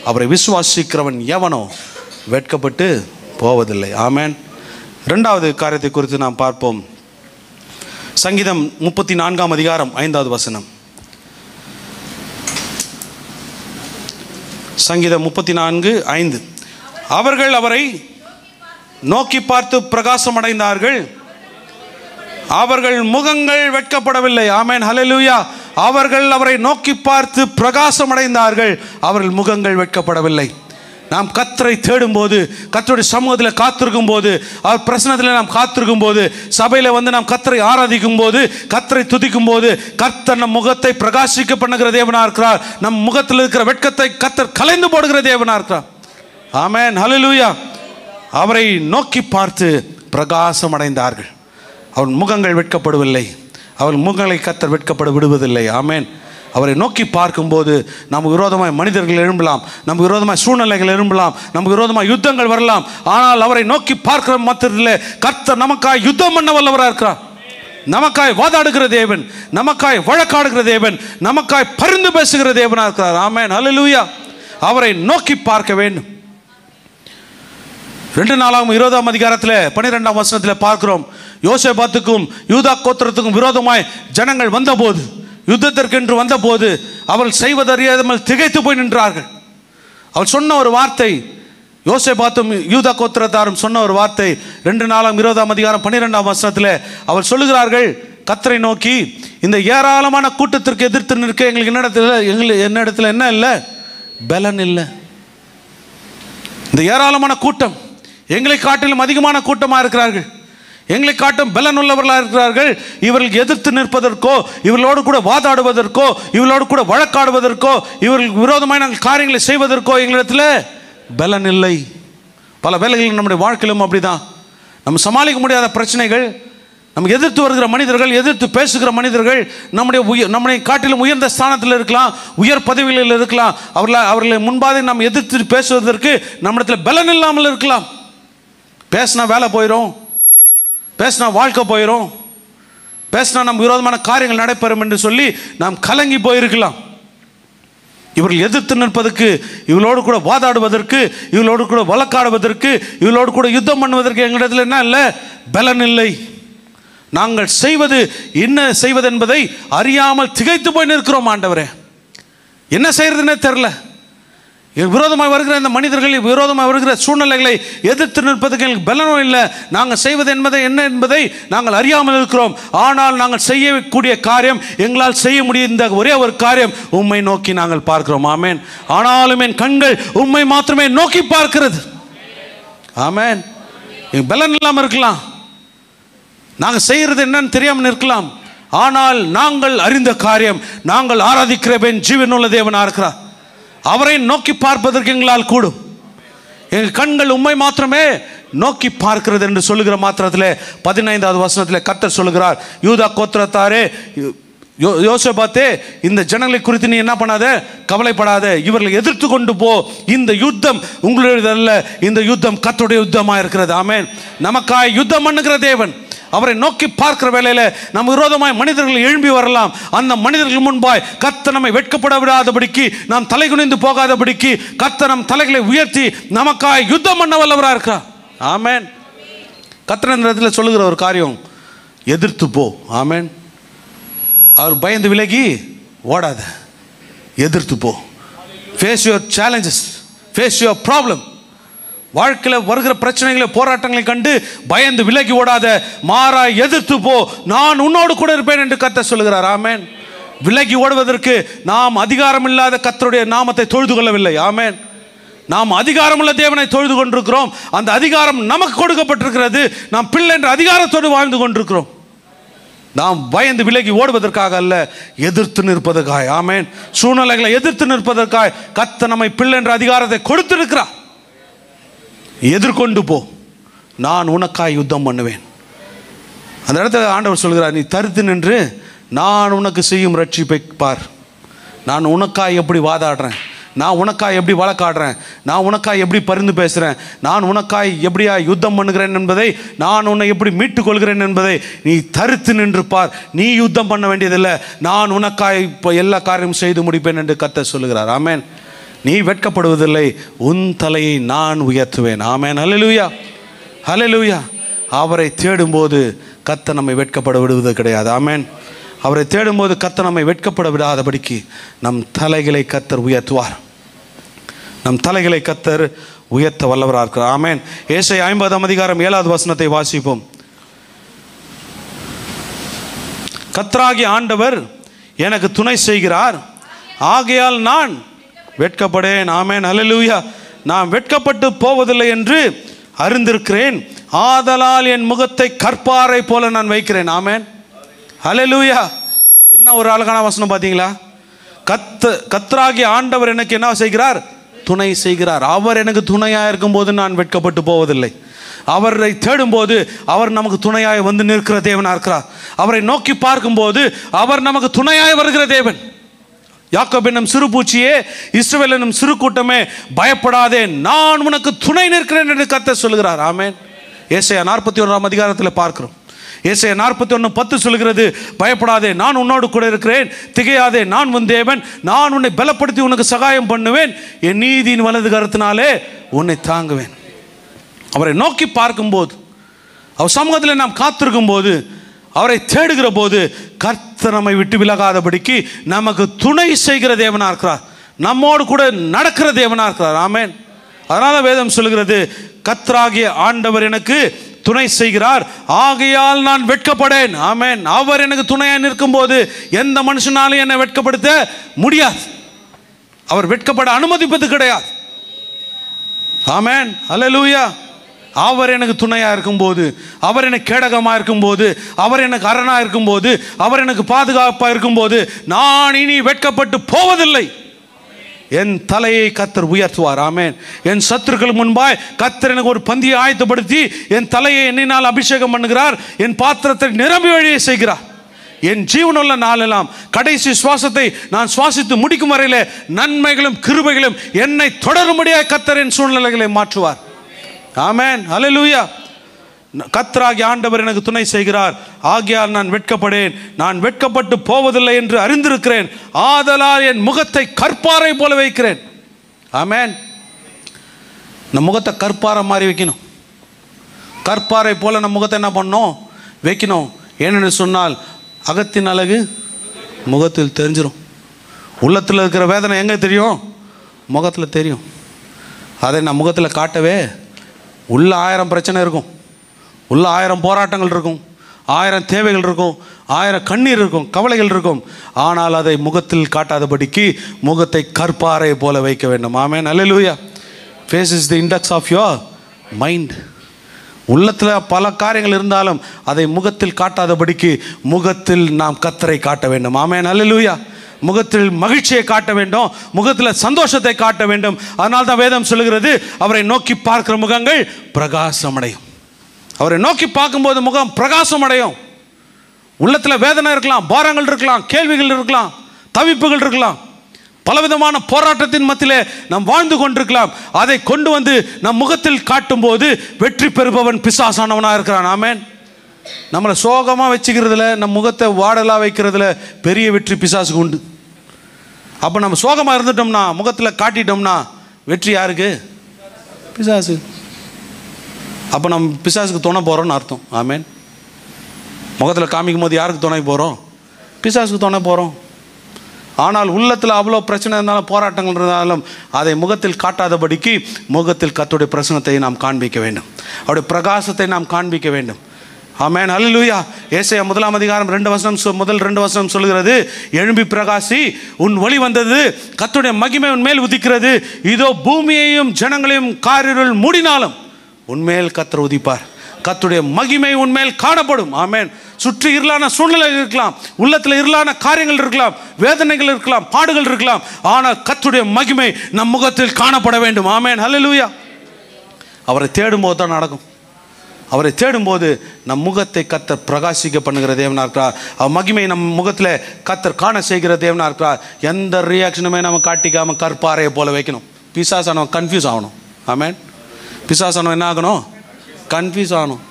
அவரை விசுவாசிக்கிறவன் எவனோ வெட்கப்பட்டு போவதில்லை. ஆமென். இரண்டாவது காரியத்தை குறித்து நாம் பார்ப்போம். சங்கீதம் 34:5. சங்கீதம் 34:5. அவர்கள் அவரை நோக்கி பார்த்து பிரகாசம் அடைந்தார்கள், அவர்கள் முகங்கள் வெட்கப்படவில்லை. ஆமென், ஹல்லேலூயா. அவர்கள் அவரை நோக்கி பார்த்து பிரகாசம் அடைந்தார்கள், அவர்கள் முகங்கள் வெட்கப்படவில்லை. நாம் கர்த்தரை தேடும்போது, கர்த்தருடைய சமூகத்தில் காத்திருக்கும் போது, அவர் பிரசன்னத்தில் நாம் காத்திருக்கும் போது, சபையில் வந்து நாம் கர்த்தரை ஆராதிக்கும் போது, கர்த்தரை துதிக்கும் போது, கர்த்தர் நம் முகத்தை பிரகாசிக்க பண்ணுகிற தேவனாக இருக்கிறார். நம் முகத்தில் இருக்கிற வெட்கத்தை கர்த்தர் கலைந்து போடுகிற தேவனாக இருக்கிறார். ஆமென், ஹல்லேலூயா. அவரை நோக்கி பார்த்து பிரகாசம் அடைந்தார்கள், அவன் முகங்கள் வெட்கப்படவில்லை. அவள் முகங்களை கர்த்தர் வெட்கப்பட விடுவதில்லை. ஆமென். அவரை நோக்கி பார்க்கும்போது நமக்கு விரோதமாய் மனிதர்கள் எழும்பலாம், நமக்கு விரோதமாய் சூழ்நிலைகள் எழும்பலாம், நமக்கு விரோதமாய் யுத்தங்கள் வரலாம். ஆனால் அவரை நோக்கி பார்க்கிற மாத்திரத்தில் கர்த்தர் நமக்காய் யுத்தம் பண்ண வல்லவராக இருக்கிறார். நமக்காய் வாதாடுகிற தேவன், நமக்காய் வழக்காடுகிற தேவன், நமக்காய் பரிந்து பேசுகிற தேவனாக இருக்கிறார். ஆமென், ஹல்லேலூயா. அவரை நோக்கி பார்க்க வேண்டும். 2 நாளாகும் 20ஆம் அதிகாரத்தில் 12ஆம் வசனத்தில் பார்க்கிறோம், யோசேபாத்துக்கும் யூதா கோத்திரத்துக்கும் விரோதமாய் ஜனங்கள் வந்தபோது, யுத்தத்திற்கென்று வந்தபோது அவர்கள் செய்வதறியாமல் திகைத்து போய் நின்றார்கள். அவர் சொன்ன ஒரு வார்த்தை, யோசேபாத்தும் யூதா கோத்திரத்தாரும் சொன்ன ஒரு வார்த்தை 2 நாளாகும் 20ஆம் அதிகாரம் 12ஆம் வசனத்தில் அவர் சொல்லுகிறார்கள், கர்த்தரை நோக்கி, இந்த ஏராளமான கூட்டத்திற்கு எதிர்த்து நிற்க எங்களுக்கு என்னிடத்தில் என்ன இல்லை? பலன் இல்லை. இந்த ஏராளமான கூட்டம் எங்களை காட்டிலும் அதிகமான கூட்டமாக இருக்கிறார்கள், எங்களை காட்டும் பலன் உள்ளவர்களாக இருக்கிறார்கள். இவர்களுக்கு எதிர்த்து நிற்பதற்கோ, இவர்களோடு கூட வாதாடுவதற்கோ, இவர்களோடு கூட வழக்காடுவதற்கோ, இவர்களுக்கு விரோதமான நாங்கள் காரியங்களை செய்வதற்கோ எங்களிடத்தில் பலன் இல்லை. பல வேளைகளில் நம்முடைய வாழ்க்கையிலும் அப்படிதான். நம்ம சமாளிக்க முடியாத பிரச்சனைகள், நமக்கு எதிர்த்து வருகிற மனிதர்கள், எதிர்த்து பேசுகிற மனிதர்கள் நம்முடைய காட்டிலும் உயர்ந்த ஸ்தானத்தில் இருக்கலாம், உயர் பதவிகளில் இருக்கலாம். அவர்களை முன்பாக நாம் எதிர்த்து பேசுவதற்கு நம்மிடத்தில் பலன் இல்லாமல் இருக்கலாம். பேசினா வேலை போயிடும், பேசினா வாழ்க்கை போயிடும், பேசினா நம்ம விரோதமான காரியங்கள் நடைபெறும் என்று சொல்லி நாம் கலங்கி போயிருக்கலாம். இவர்கள் எதிர்த்து நிற்பதற்கு, இவளோடு கூட வாதாடுவதற்கு, இவளோடு கூட வழக்காடுவதற்கு, இவளோடு கூட யுத்தம் பண்ணுவதற்கு எங்களிடத்தில் என்ன இல்லை? பலன் இல்லை. நாங்கள் செய்வது என்ன செய்வது என்பதை அறியாமல் திகைத்து போய் நிற்கிறோம். ஆண்டவரே, என்ன செய்யறதுன்னே தெரில. விரோதமாக வருகிற இந்த மனிதர்கள், விரோதமாக வருகிற சூழ்நிலைகளை எதிர்த்து நிற்பதற்கு எங்களுக்கு பலனும் இல்லை. நாங்கள் செய்வது என்பதை என்ன என்பதை நாங்கள் அறியாமல் இருக்கிறோம். ஆனால் நாங்கள் செய்யக்கூடிய காரியம், எங்களால் செய்ய முடிந்த ஒரே ஒரு காரியம், உம்மை நோக்கி நாங்கள் பார்க்கிறோம். ஆமேன். ஆனாலும் என் கண்கள் உம்மை மாத்திரமே நோக்கி பார்க்கிறது. ஆமேன். பலன் இல்லாமல் இருக்கலாம், நாங்கள் செய்கிறது என்னன்னு தெரியாமல் இருக்கலாம். ஆனால் நாங்கள் அறிந்த காரியம், நாங்கள் ஆராதிக்கிறவன் ஜீவனுள்ள தேவனாக இருக்கிறார். அவரை நோக்கி பார்ப்பதற்கு எங்களால் கூடும். எங்கள் கண்கள் உம்மை மாத்திரமே நோக்கி பார்க்கிறது என்று சொல்லுகிற மாத்திரத்தில் 15ஆவது வசனத்தில் கர்த்தர் சொல்லுகிறார், யூதா கோத்திரத்தாரே, யோசேபாத்தே, இந்த ஜனங்களை குறித்து நீ என்ன பண்ணாத, கவலைப்படாத, இவர்களை எதிர்த்து கொண்டு போ. இந்த யுத்தம் உங்களுடைய அல்ல, இந்த யுத்தம் கர்த்தருடைய யுத்தமாக இருக்கிறது. ஆமென். நமக்காய் யுத்தம் பண்ணுகிற தேவன். அவரை நோக்கி பார்க்கிற வேளையில் நம் விரோதமாய் மனிதர்கள் எழும்பி வரலாம். அந்த மனிதர்கள் முன்பாய் கர்த்தர் நம்மை வெட்கப்பட விடாதபடிக்கு, நாம் தலை குனிந்து போகாதபடிக்கு கர்த்தர் நம் தலைகளை உயர்த்தி நமக்காய் யுத்தம் பண்ண வல்லவராக இருக்கிறார். ஆமென். கர்த்தர் இந்த இடத்துல சொல்லுகிற ஒரு காரியம், எதிர்த்து போ. ஆமென். அவர் பயந்து விலகி ஓடாத, எதிர்த்து போ. Face your challenges, face your problem. வாழ்க்கையில் வருகிற பிரச்சனைகளை, போராட்டங்களை கண்டு பயந்து விலகி ஓடாத, மாறா எதிர்த்து போ. நான் உன்னோடு கூட இருப்பேன் என்று கர்த்தர் சொல்லுகிறார். ஆமென். விலகி ஓடுவதற்கு நாம் அதிகாரம் இல்லாத கர்த்தருடைய நாமத்தை தொழுது கொள்ளவில்லை. ஆமென். நாம் அதிகாரமுள்ள தேவனை தொழுது கொண்டிருக்கிறோம். அந்த அதிகாரம் நமக்கு கொடுக்கப்பட்டிருக்கிறது. நாம் பிள்ளை என்ற அதிகாரத்தோடு வாழ்ந்து கொண்டிருக்கிறோம். நாம் பயந்து விலகி ஓடுவதற்காக அல்ல, எதிர்த்து நிற்பதற்காக. ஆமென். சூழ்நிலைகளை எதிர்த்து நிற்பதற்காக கர்த்தர் நம்மை பிள்ளை என்ற அதிகாரத்தை கொடுத்திருக்கிறார். எதிர்கொண்டு போ, நான் உனக்காய் யுத்தம் பண்ணுவேன். அந்த இடத்துல ஆண்டவர் சொல்கிறார், நீ தரித்து நின்று நான் உனக்கு செய்யும் ரட்சிப்பை பார். நான் உனக்காய் எப்படி வாதாடுறேன், நான் உனக்காய் எப்படி வழக்காடுறேன், நான் உனக்காய் எப்படி பரிந்து பேசுகிறேன், நான் உனக்காய் எப்படியா யுத்தம் பண்ணுகிறேன் என்பதை, நான் உன்னை எப்படி மீட்டு கொள்கிறேன் என்பதை நீ தரித்து நின்று பார். நீ யுத்தம் பண்ண வேண்டியதில்லை, நான் உனக்காய் இப்போ எல்லா காரியமும் செய்து முடிப்பேன் என்று கர்த்தர் சொல்லுகிறார். ஆமென். நீ வெட்கப்படுவதில்லை, உன் தலையை நான் உயர்த்துவேன். ஆமென். ஹல்லேலூயா, ஹல்லேலூயா. அவரை தேடும்போது கர்த்தர் நம்மை வெட்கப்பட விடுவது கிடையாது. ஆமென். அவரை தேடும்போது கர்த்தர் நம்மை வெட்கப்பட விடாதபடிக்கு நம் தலைகளை கர்த்தர் உயர்த்துவார். நம் தலைகளை கர்த்தர் உயர்த்த வல்லவராக இருக்கிறார். ஆமென். ஏசாயா 50ஆம் அதிகாரம் 7வது வசனத்தை வாசிப்போம். கர்த்தராகிய ஆண்டவர் எனக்கு துணை செய்கிறார், ஆகையால் நான் வெட்கப்படேன். ஆமென். ஹல்லேலூயா. நான் வெட்கப்பட்டு போவதில்லை என்று அறிந்திருக்கிறேன், ஆதலால் என் முகத்தை கற்பாரை போல நான் வைக்கிறேன். ஆமென். ஹல்லேலூயா. என்ன ஒரு அழகான வசனம் பார்த்தீங்களா? கர்த்தராகிய ஆண்டவர் எனக்கு என்ன செய்கிறார்? துணை செய்கிறார். அவர் எனக்கு துணையாக இருக்கும்போது நான் வெட்கப்பட்டு போவதில்லை. அவரை தேடும்போது அவர் நமக்கு துணையாய் வந்து நிற்கிற தேவனாக இருக்கிறார். அவரை நோக்கி பார்க்கும்போது அவர் நமக்கு துணையாய் வருகிற தேவன். யாக்கோபு என்னும் சிறு பூச்சியே, இஸ்ரவேல் என்னும் சிறு கூட்டமே, பயப்படாதே, நான் உனக்கு துணை நிற்கிறேன் என்று கர்த்தர் சொல்கிறார். ஆமென். ஏசாயா 41ஆம் அதிகாரத்தில் பார்க்கிறோம். ஏசாயா 41:10 சொல்கிறது, பயப்படாதே, நான் உன்னோடு கூட இருக்கிறேன், திகையாதே, நான் உன் தேவன், நான் உன்னை பலப்படுத்தி உனக்கு சகாயம் பண்ணுவேன், என் நீதியின் வலது கரத்தினாலே உன்னை தாங்குவேன். அவரை நோக்கி பார்க்கும்போது, அவர் சமூகத்தில் நாம் காத்திருக்கும் போது, அவரை தேடுகிற போது, கர்த்தர் நம்மை விட்டு விலகாதபடிக்கு நமக்கு துணை செய்கிற தேவனாக இருக்கிறார், நம்மோடு கூட நடக்கிற தேவனாக இருக்கிறார். ஆமென். அதனால வேதம் சொல்கிறது, கர்த்தராகிய ஆண்டவர் எனக்கு துணை செய்கிறார், ஆகையால் நான் வெட்கப்படேன். ஆமென். அவர் எனக்கு துணையாக நிற்கும் போது எந்த மனுஷனாலும் என்னை வெட்கப்படுத்த முடியாது. அவர் வெட்கப்பட அனுமதிப்பது கிடையாது. ஆமென். அல்லேலூயா. அவர் எனக்கு துணையாக இருக்கும்போது, அவர் எனக்கு கேடகமாக இருக்கும்போது, அவர் எனக்கு அரணாக இருக்கும்போது, அவர் எனக்கு பாதுகாப்பாக இருக்கும்போது, நான் இனி வெட்கப்பட்டு போவதில்லை. என் தலையை கர்த்தர் உயர்த்துவார். ஆமென். என் சத்துருக்கள் முன்பாய் கர்த்தர் எனக்கு ஒரு பந்தியை ஆயத்தப்படுத்தி என் தலையை எண்ணினால் அபிஷேகம் பண்ணுகிறார், என் பாத்திரத்தை நிரம்பி வழியை செய்கிறார். என் ஜீவனுள்ள நாளெல்லாம் கடைசி சுவாசத்தை நான் சுவாசித்து முடிக்கும் வரையிலே நன்மைகளும் கிருபைகளும் என்னை தொடரும்படியாக கர்த்தர் என் சூழ்நிலைகளை மாற்றுவார். ஆமென். அல்லேலூயா. கர்த்தராகிய ஆண்டவர் எனக்கு துணை செய்கிறார், ஆகையால் நான் வெட்கப்படேன், நான் வெட்கப்பட்டு போவதில்லை என்று அறிந்திருக்கிறேன், ஆதலால் என் முகத்தை கற்பாறை போல வைக்கிறேன். ஆமென். நம்ம முகத்தை கற்பாறை மாதிரி வைக்கணும். கற்பாறை போல நம்ம முகத்தை என்ன பண்ணணும்? வைக்கணும். ஏனென்று சொன்னால் அகத்தின் அழகு முகத்தில் தெரிஞ்சிடும். உள்ளத்தில் இருக்கிற வேதனை எங்கே தெரியும்? முகத்தில் தெரியும். அதை நான் முகத்தில் காட்டவே உள்ள 1000 பிரச்சனை இருக்கும், உள்ள 1000 போராட்டங்கள் இருக்கும், 1000 தேவைகள் இருக்கும், 1000 கண்ணீர் இருக்கும், கவலைகள் இருக்கும். ஆனால் அதை முகத்தில் காட்டாதபடிக்கு முகத்தை கற்பாறை போல வைக்க வேண்டும். Amen. Hallelujah. Face is the index of your mind. உள்ளத்தில் பல காரியங்கள் இருந்தாலும் அதை முகத்தில் காட்டாதபடிக்கு முகத்தில் நாம் கர்த்தரை காட்ட வேண்டும். ஆமென். அல்லேலூயா. முகத்தில் மகிழ்ச்சியை காட்ட வேண்டும், முகத்தில் சந்தோஷத்தை காட்ட வேண்டும். அதனால் தான் வேதம் சொல்லுகிறது, அவரை நோக்கி பார்க்கிற முகங்கள் பிரகாசம் அடையும். அவரை நோக்கி பார்க்கும்போது முகம் பிரகாசம் அடையும். உள்ளத்தில் வேதனை இருக்கலாம், பாரங்கள் இருக்கலாம், கேள்விகள் இருக்கலாம், தவிப்புகள் இருக்கலாம், பலவிதமான போராட்டத்தின் மத்தியிலே நாம் வாழ்ந்து கொண்டிருக்கலாம். அதை கொண்டு வந்து நம் முகத்தில் காட்டும் போது வெற்றி பெறுபவன் பிசாசானவனாக இருக்கிறான். ஆமென். நம்மளை சோகமாக வச்சுக்கிறதுல, நம் முகத்தை வாடலாக வைக்கிறதுல பெரிய வெற்றி பிசாசுக்கு உண்டு. அப்போ நம்ம சோகமாக இருந்துட்டோம்னா, முகத்தில் காட்டிட்டோம்னா வெற்றி யாருக்கு? பிசாசு. அப்போ நம்ம பிசாசுக்கு துணை போகிறோம்னு அர்த்தம். ஆமென். முகத்தில் காமிக்கும் போது யாருக்கு துணை போகிறோம்? பிசாசுக்கு துணை போகிறோம். ஆனால் உள்ளத்தில் அவ்வளோ பிரச்சனை இருந்தாலும், போராட்டங்கள் இருந்தாலும், அதை முகத்தில் காட்டாதபடிக்கு முகத்தில் கர்த்தருடைய பிரசன்னத்தை நாம் காண்பிக்க வேண்டும், அவருடைய பிரகாசத்தை நாம் காண்பிக்க வேண்டும். ஆமென். அல்லேலூயா. ஏசாயா 1ஆம் அதிகாரம் 2 வசனம், முதல் 2 வசனம் சொல்கிறது, எழும்பி பிரகாசி, உன் ஒளி வந்தது, கர்த்தருடைய மகிமை உன்மேல் உதிக்கிறது, இதோ பூமியையும் ஜனங்களையும் காரிருள் மூடினாலும் உன்மேல் கர்த்தர் உதிப்பார், கர்த்தருடைய மகிமை உன்மேல் காணப்படும். ஆமென். சுற்றி இருளான சூழ்நிலை இருக்கலாம், உள்ளத்தில் இருளான காரியங்கள் இருக்கலாம், வேதனைகள் இருக்கலாம், பாடுகள் இருக்கலாம், ஆனால் கர்த்தருடைய மகிமை நம் முகத்தில் காணப்பட வேண்டும். ஆமென். அல்லேலூயா. அவரை தேடும்போது தான் நடக்கும். அவரை தேடும்போது நம் முகத்தை கர்த்தர் பிரகாசிக்க பண்ணுகிற தேவனாக இருக்கிறார். அவர் மகிமை நம் முகத்தில் கர்த்தர் காண செய்கிற தேவனாக இருக்கிறார். எந்த ரியாக்ஷனுமே நம்ம காட்டிக்காமல் கற்பாறையை போல வைக்கணும். பிசாசானவன் கன்ஃபியூஸ் ஆகணும். ஆமென். பிசாசானவன் என்ன ஆகணும்? கன்ஃபியூஸ் ஆகணும்.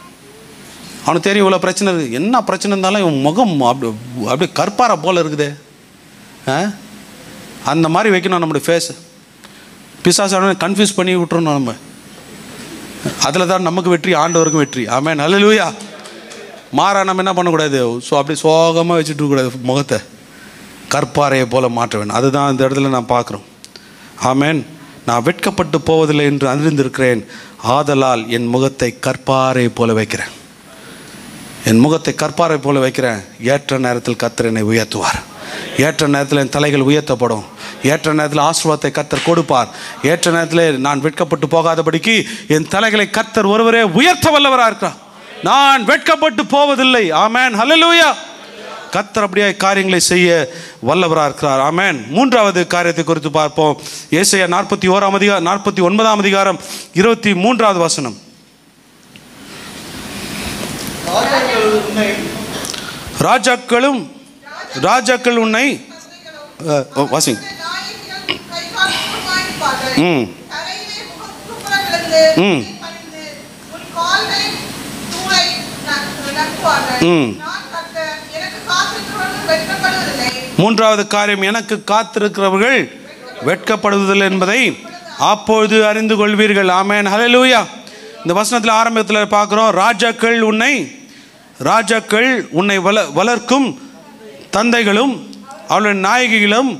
அவனுக்கு தெரியும் இவ்வளோ பிரச்சனை இருக்குது, என்ன பிரச்சனை இருந்தாலும் இவன் முகம் அப்படியே கற்பாறை போல் இருக்குது, அந்த மாதிரி வைக்கணும் நம்முடைய ஃபேஸை. பிசாசானவனை கன்ஃபியூஸ் பண்ணி விட்டுறணும் நம்ம. அதில் தான் நமக்கு வெற்றி, ஆண்டவருக்கும் வெற்றி. ஆமென். அல்லேலூயா. மாறா நம்ம என்ன பண்ணக்கூடாது? அப்படியே சோகமாக வச்சுட்டு இருக்கக்கூடாது, முகத்தை கற்பாறையை போல் மாற்ற வேண்டும். அதுதான் இந்த இடத்துல நான் பார்க்குறோம். ஆமென். நான் வெட்கப்பட்டு போவதில்லை என்று அறிந்திருக்கிறேன், ஆதலால் என் முகத்தை கற்பாறை போல வைக்கிறேன், என் முகத்தை கற்பாறை போல வைக்கிறேன். ஏற்ற நேரத்தில் கர்த்தர் என்னை உயர்த்துவார். ஏற்ற நேரத்தில் என் தலைகள் உயர்த்தப்படும். ஏற்ற நேரத்தில் ஆசீர்வாதத்தை கர்த்தர் கொடுப்பார். ஏற்ற நேரத்தில் நான் வெட்கப்பட்டு போகாதபடிக்கு என் தலைகளை கர்த்தர் ஒருவரே உயர்த்த வல்லவராக இருக்கிறார். நான் வெட்கப்பட்டு போவதில்லை. ஆமென். ஹல்லேலூயா. கர்த்தர் அப்படியே காரியங்களை செய்ய வல்லவராக இருக்கிறார். ஆமென். 3வது காரியத்தை குறித்து பார்ப்போம். ஏசாயா 49ஆம் அதிகாரம் 23வது வசனம். ராஜாக்கள் உன்னை வாசிங்க. மூன்றாவது காரியம், எனக்கு காத்திருக்கிறவர்கள் வெட்கப்படுவதில்லை என்பதை அப்பொழுது அறிந்து கொள்வீர்கள். ஆமென், ஹல்லேலூயா. இந்த வசனத்தில் ஆரம்பத்தில் பார்க்குறோம், ராஜாக்கள் உன்னை வளர்க்கும் தந்தைகளும் அவளுடைய நாயகிகளும்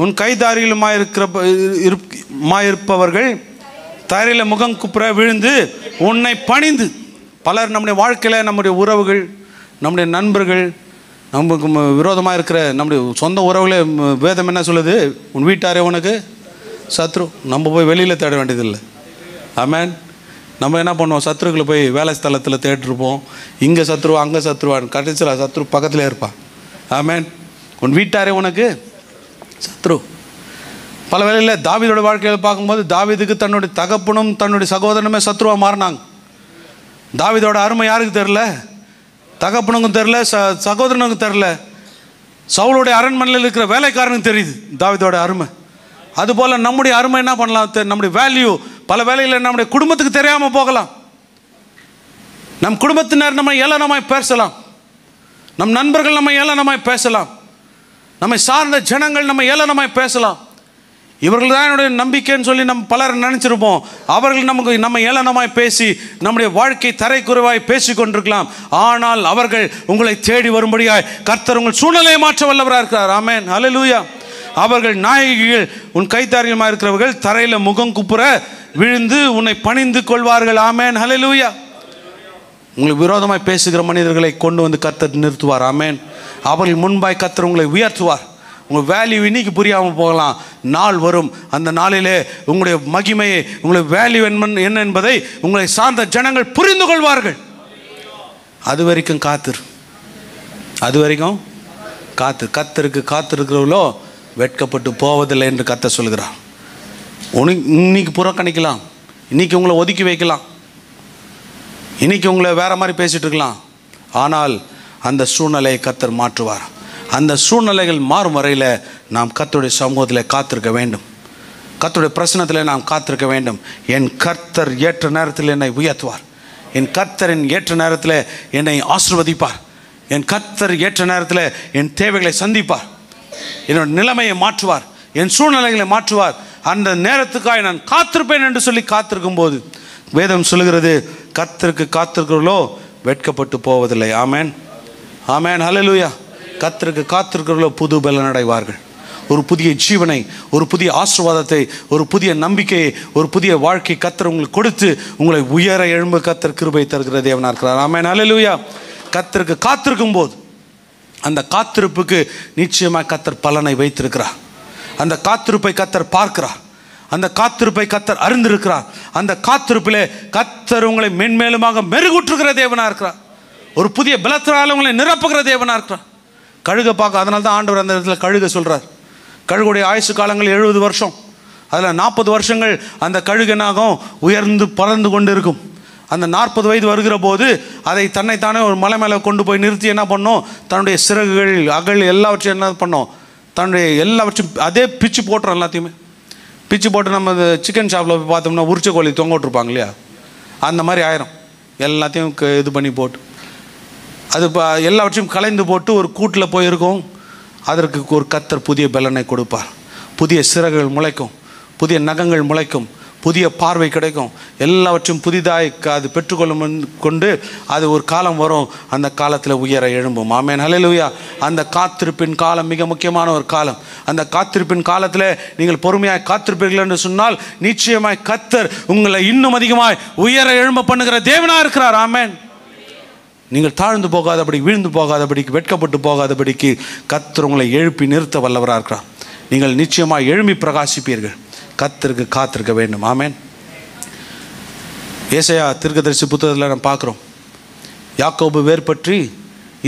உன் கைதாரிகளுமாயிருப்பவர்கள் தரையில் முகம் குப்புற விழுந்து உன்னை பணிந்து. பலர் நம்முடைய வாழ்க்கையில் நம்முடைய உறவுகள், நம்முடைய நண்பர்கள், நமக்கு விரோதமாக இருக்கிற நம்முடைய சொந்த உறவுகளே வேதம் என்ன சொல்லுது? உன் வீட்டாரே உனக்கு சத்ரு. நம்ம போய் வெளியில் தேட வேண்டியதில்லை. ஆமென். நம்ம என்ன பண்ணுவோம்? சத்ருக்களை போய் வேலை ஸ்தலத்தில் தேடிருப்போம். இங்கே சத்ருவா அங்கே சத்ருவான், கடைசியில் சத்ரு பக்கத்தில் இருப்பான். ஆமென். உன் வீட்டாரே உனக்கு சத்ரு. பல வேளையில் தாவீதோட வாழ்க்கையில் பார்க்கும்போது தாவீதுக்கு தன்னுடைய தகப்பனும் தன்னுடைய சகோதரனுமே சத்ருவாக மாறினாங்க. தாவீதோட அருமை யாருக்கு தெரில? தகப்பனுக்கும் தெரில, சகோதரனுக்கும் தெரில. சவுளுடைய அரண்மனையில் இருக்கிற வேலைக்காரனுக்கு தெரியுது தாவீதோட அருமை. அதுபோல் நம்முடைய அருமை என்ன பண்ணலாம்? நம்முடைய வேல்யூ பல வேளையில் நம்முடைய குடும்பத்துக்கு தெரியாமல் போகலாம். நம் குடும்பத்தினர் நம்ம ஏளனமாய் பேசலாம், நம் நண்பர்கள் நம்ம ஏளனமாய் பேசலாம், நம்மை சார்ந்த ஜனங்கள் நம்ம ஏளனமாய் பேசலாம். இவர்கள் தான் என்னுடைய நம்பிக்கைன்னு சொல்லி நம்ம பலர் நினச்சிருப்போம். அவர்கள் நம்ம ஏளனமாய் பேசி நம்முடைய வாழ்க்கை தரைக்குறைவாய் பேசி கொண்டிருக்கலாம். ஆனால் அவர்கள் உங்களை தேடி வரும்படியாய் கர்த்தர் உங்கள் சூழ்நிலையை மாற்ற வல்லவராக இருக்கிறார். ஆமென், ஹல்லேலூயா. அவர்கள் நாயகிகள் உன் கைத்தாரியமாக இருக்கிறவர்கள் தரையில் முகம் குப்புற விழுந்து உன்னை பணிந்து கொள்வார்கள். ஆமென், ஹல்லேலூயா. உங்களுக்கு விரோதமாய் பேசுகிற மனிதர்களை கொண்டு வந்து கர்த்தர் நிறுத்துவார். ஆமென். அவர்கள் முன்பாய் கர்த்தர் உங்களை உயர்த்துவார். உங்கள் வேல்யூ இன்னைக்கு புரியாமல் போகலாம். நாள் வரும், அந்த நாளிலே உங்களுடைய மகிமையை, உங்களுடைய வேல்யூ என்ன என்பதை உங்களை சார்ந்த ஜனங்கள் புரிந்து கொள்வார்கள். அது வரைக்கும் கர்த்தருக்கு காத்திருக்கிறவர்களோ வெட்கப்பட்டு போவதில்லை என்று கர்த்தர் சொல்கிறார். இன்னைக்கு புறக்கணிக்கலாம், இன்னைக்கு உங்களை ஒதுக்கி வைக்கலாம், இன்னைக்கு உங்களை வேற மாதிரி பேசிட்டு இருக்கலாம். ஆனால் அந்த சூழ்நிலையை கர்த்தர் மாற்றுவார். அந்த சூழ்நிலைகள் மாறும் வரையில் நாம் கர்த்தருடைய சமூகத்தில் காத்திருக்க வேண்டும். கர்த்தருடைய பிரசன்னத்தில் நாம் காத்திருக்க வேண்டும். என் கர்த்தர் ஏற்ற நேரத்தில் என்னை உயர்த்துவார். என் கர்த்தரின் ஏற்ற நேரத்தில் என்னை ஆசீர்வதிப்பார். என் கர்த்தர் ஏற்ற நேரத்தில் என் தேவைகளை சந்திப்பார். என்னோட நிலைமையை மாற்றுவார், என் சூழ்நிலைகளை மாற்றுவார். அந்த நேரத்துக்காக நான் காத்திருப்பேன் என்று சொல்லி காத்திருக்கும் போது வேதம் சொல்லுகிறது, கர்த்தருக்கு காத்திருக்கிறவர்களோ வெட்கப்பட்டு போவதில்லை. ஆமென், ஆமென், ஹல்லேலூயா. கர்த்தருக்கு காத்திருக்கிறவர்களோ புது பலன் அடைவார்கள். ஒரு புதிய ஜீவனை, ஒரு புதிய ஆசீர்வாதத்தை, ஒரு புதிய நம்பிக்கையை, ஒரு புதிய வாழ்க்கை கர்த்தர் உங்களுக்கு கொடுத்து உங்களை உயர எழும்ப கர்த்தர் கிருபை தருகிற தேவனாக இருக்கிறார். ஆமென், ஹல்லேலூயா. கர்த்தருக்கு காத்திருக்கும் போது அந்த காத்திருப்புக்கு நிச்சயமாக கர்த்தர் பலனை வைத்திருக்கிறார். அந்த காத்திருப்பை கர்த்தர் பார்க்கிறார். அந்த காத்திருப்பை கர்த்தர் அறிந்திருக்கிறார். அந்த காத்திருப்பிலே கர்த்தர் உங்களை மென்மேலுமாக மெருகூற்றுகிற தேவனாக இருக்கிறார். ஒரு புதிய பலத்தினால உங்களை நிரப்புகிற தேவனாக இருக்கிறார். கழுகை பார்க்க, அதனால தான் ஆண்டவர் அந்த இடத்துல கழுகை சொல்கிறார். கழுகுடைய ஆயுசு காலங்கள் 70 வருஷம். அதில் 40 வருஷங்கள் அந்த கழுகனாகும் உயர்ந்து பறந்து கொண்டு இருக்கும். அந்த 40 வயது வருகிற போது அதை தன்னைத்தானே ஒரு மலை மேலே கொண்டு போய் நிறுத்தி என்ன பண்ணோம்? தன்னுடைய சிறகுகள், அகல் எல்லாவற்றையும் என்ன பண்ணோம்? தன்னுடைய எல்லாவற்றையும் அதே பிச்சு போட்டுறோம். எல்லாத்தையுமே பிச்சு போட்டு நம்ம சிக்கன் ஷாப்பில் போய் பார்த்தோம்னா உரிச்ச கோழி தொங்க விட்டுருப்பாங்க இல்லையா? அந்த மாதிரி ஆயிரும். எல்லாத்தையும் இது பண்ணி போட்டு அது எல்லாவற்றையும் கலைந்து போட்டு ஒரு கூட்டில் போயிருக்கும். அதற்கு ஒரு கர்த்தர் புதிய பலனை கொடுப்பார். புதிய சிறகுகள் முளைக்கும், புதிய நகங்கள் முளைக்கும், புதிய பார்வை கிடைக்கும். எல்லாவற்றையும் புதிதாய் அது பெற்றுக்கொள்ளும் கொண்டு அது ஒரு காலம் வரும். அந்த காலத்தில் உயர எழும்பும். ஆமென், ஹல்லேலூயா. அந்த காத்திருப்பின் காலம் மிக முக்கியமான ஒரு காலம். அந்த காத்திருப்பின் காலத்தில் நீங்கள் பொறுமையாய் காத்திருப்பீர்கள் என்று சொன்னால் நிச்சயமாய் கர்த்தர் உங்களை இன்னும் அதிகமாய் உயர எழும்ப பண்ணுகிற தேவனாக இருக்கிறார். ஆமென். நீங்கள் தாழ்ந்து போகாதபடி, வீழ்ந்து போகாதபடிக்கு, வெட்கப்பட்டு போகாதபடிக்கு கர்த்தர் உங்களை எழுப்பி நிறுத்த வல்லவராக இருக்கிறார். நீங்கள் நிச்சயமாக எழும்பி பிரகாசிப்பீர்கள். கர்த்தருக்கு காத்திருக்க வேண்டும். ஆமென். ஏசாயா தீர்க்கதரிசி புத்தகத்தில் நம்ம பார்க்குறோம், யாக்கோபு வேர் பற்றி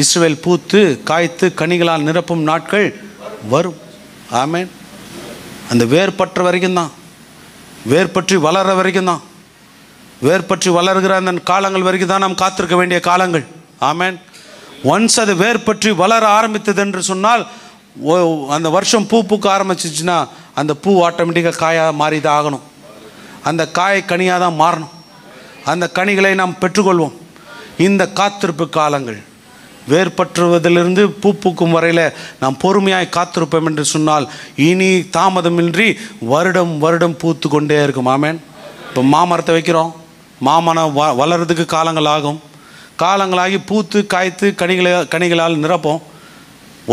இஸ்ரவேல் பூத்து காய்த்து கனிகளால் நிரப்பும் நாட்கள் வரும். ஆமென். அந்த வேர் பற்ற வரைக்கும் தான், வேர் பற்றி வளர்கிற வரைக்கும் தான், வேர் பற்றி வளர்கிற அந்த காலங்கள் வரைக்கும் தான் நாம் காத்திருக்க வேண்டிய காலங்கள். ஆமென். ஒன்ஸ் அது வேர் பற்றி வளர ஆரம்பித்தது என்று சொன்னால் அந்த வருஷம் பூ பூக்க ஆரம்பிச்சிச்சுன்னா அந்த பூ ஆட்டோமேட்டிக்காக காயாக மாறி தான் ஆகணும். அந்த காய் கனியாக தான் மாறணும். அந்த கனிகளை நாம் பெற்றுக்கொள்வோம். இந்த காத்திருப்பு காலங்கள் வேர்பற்றுவதிலிருந்து பூ பூக்கும் வரையில் நாம் பொறுமையாய் காத்திருப்போம் என்று சொன்னால் இனி தாமதமின்றி வருடம் வருடம் பூத்து கொண்டே இருக்கும். ஆமேன். இப்போ மாமரத்தை வைக்கிறோம், மாமரம் வளர்கிறதுக்கு காலங்கள் ஆகும். காலங்களாகி பூத்து காய்த்து கனிகளால் நிரப்போம்.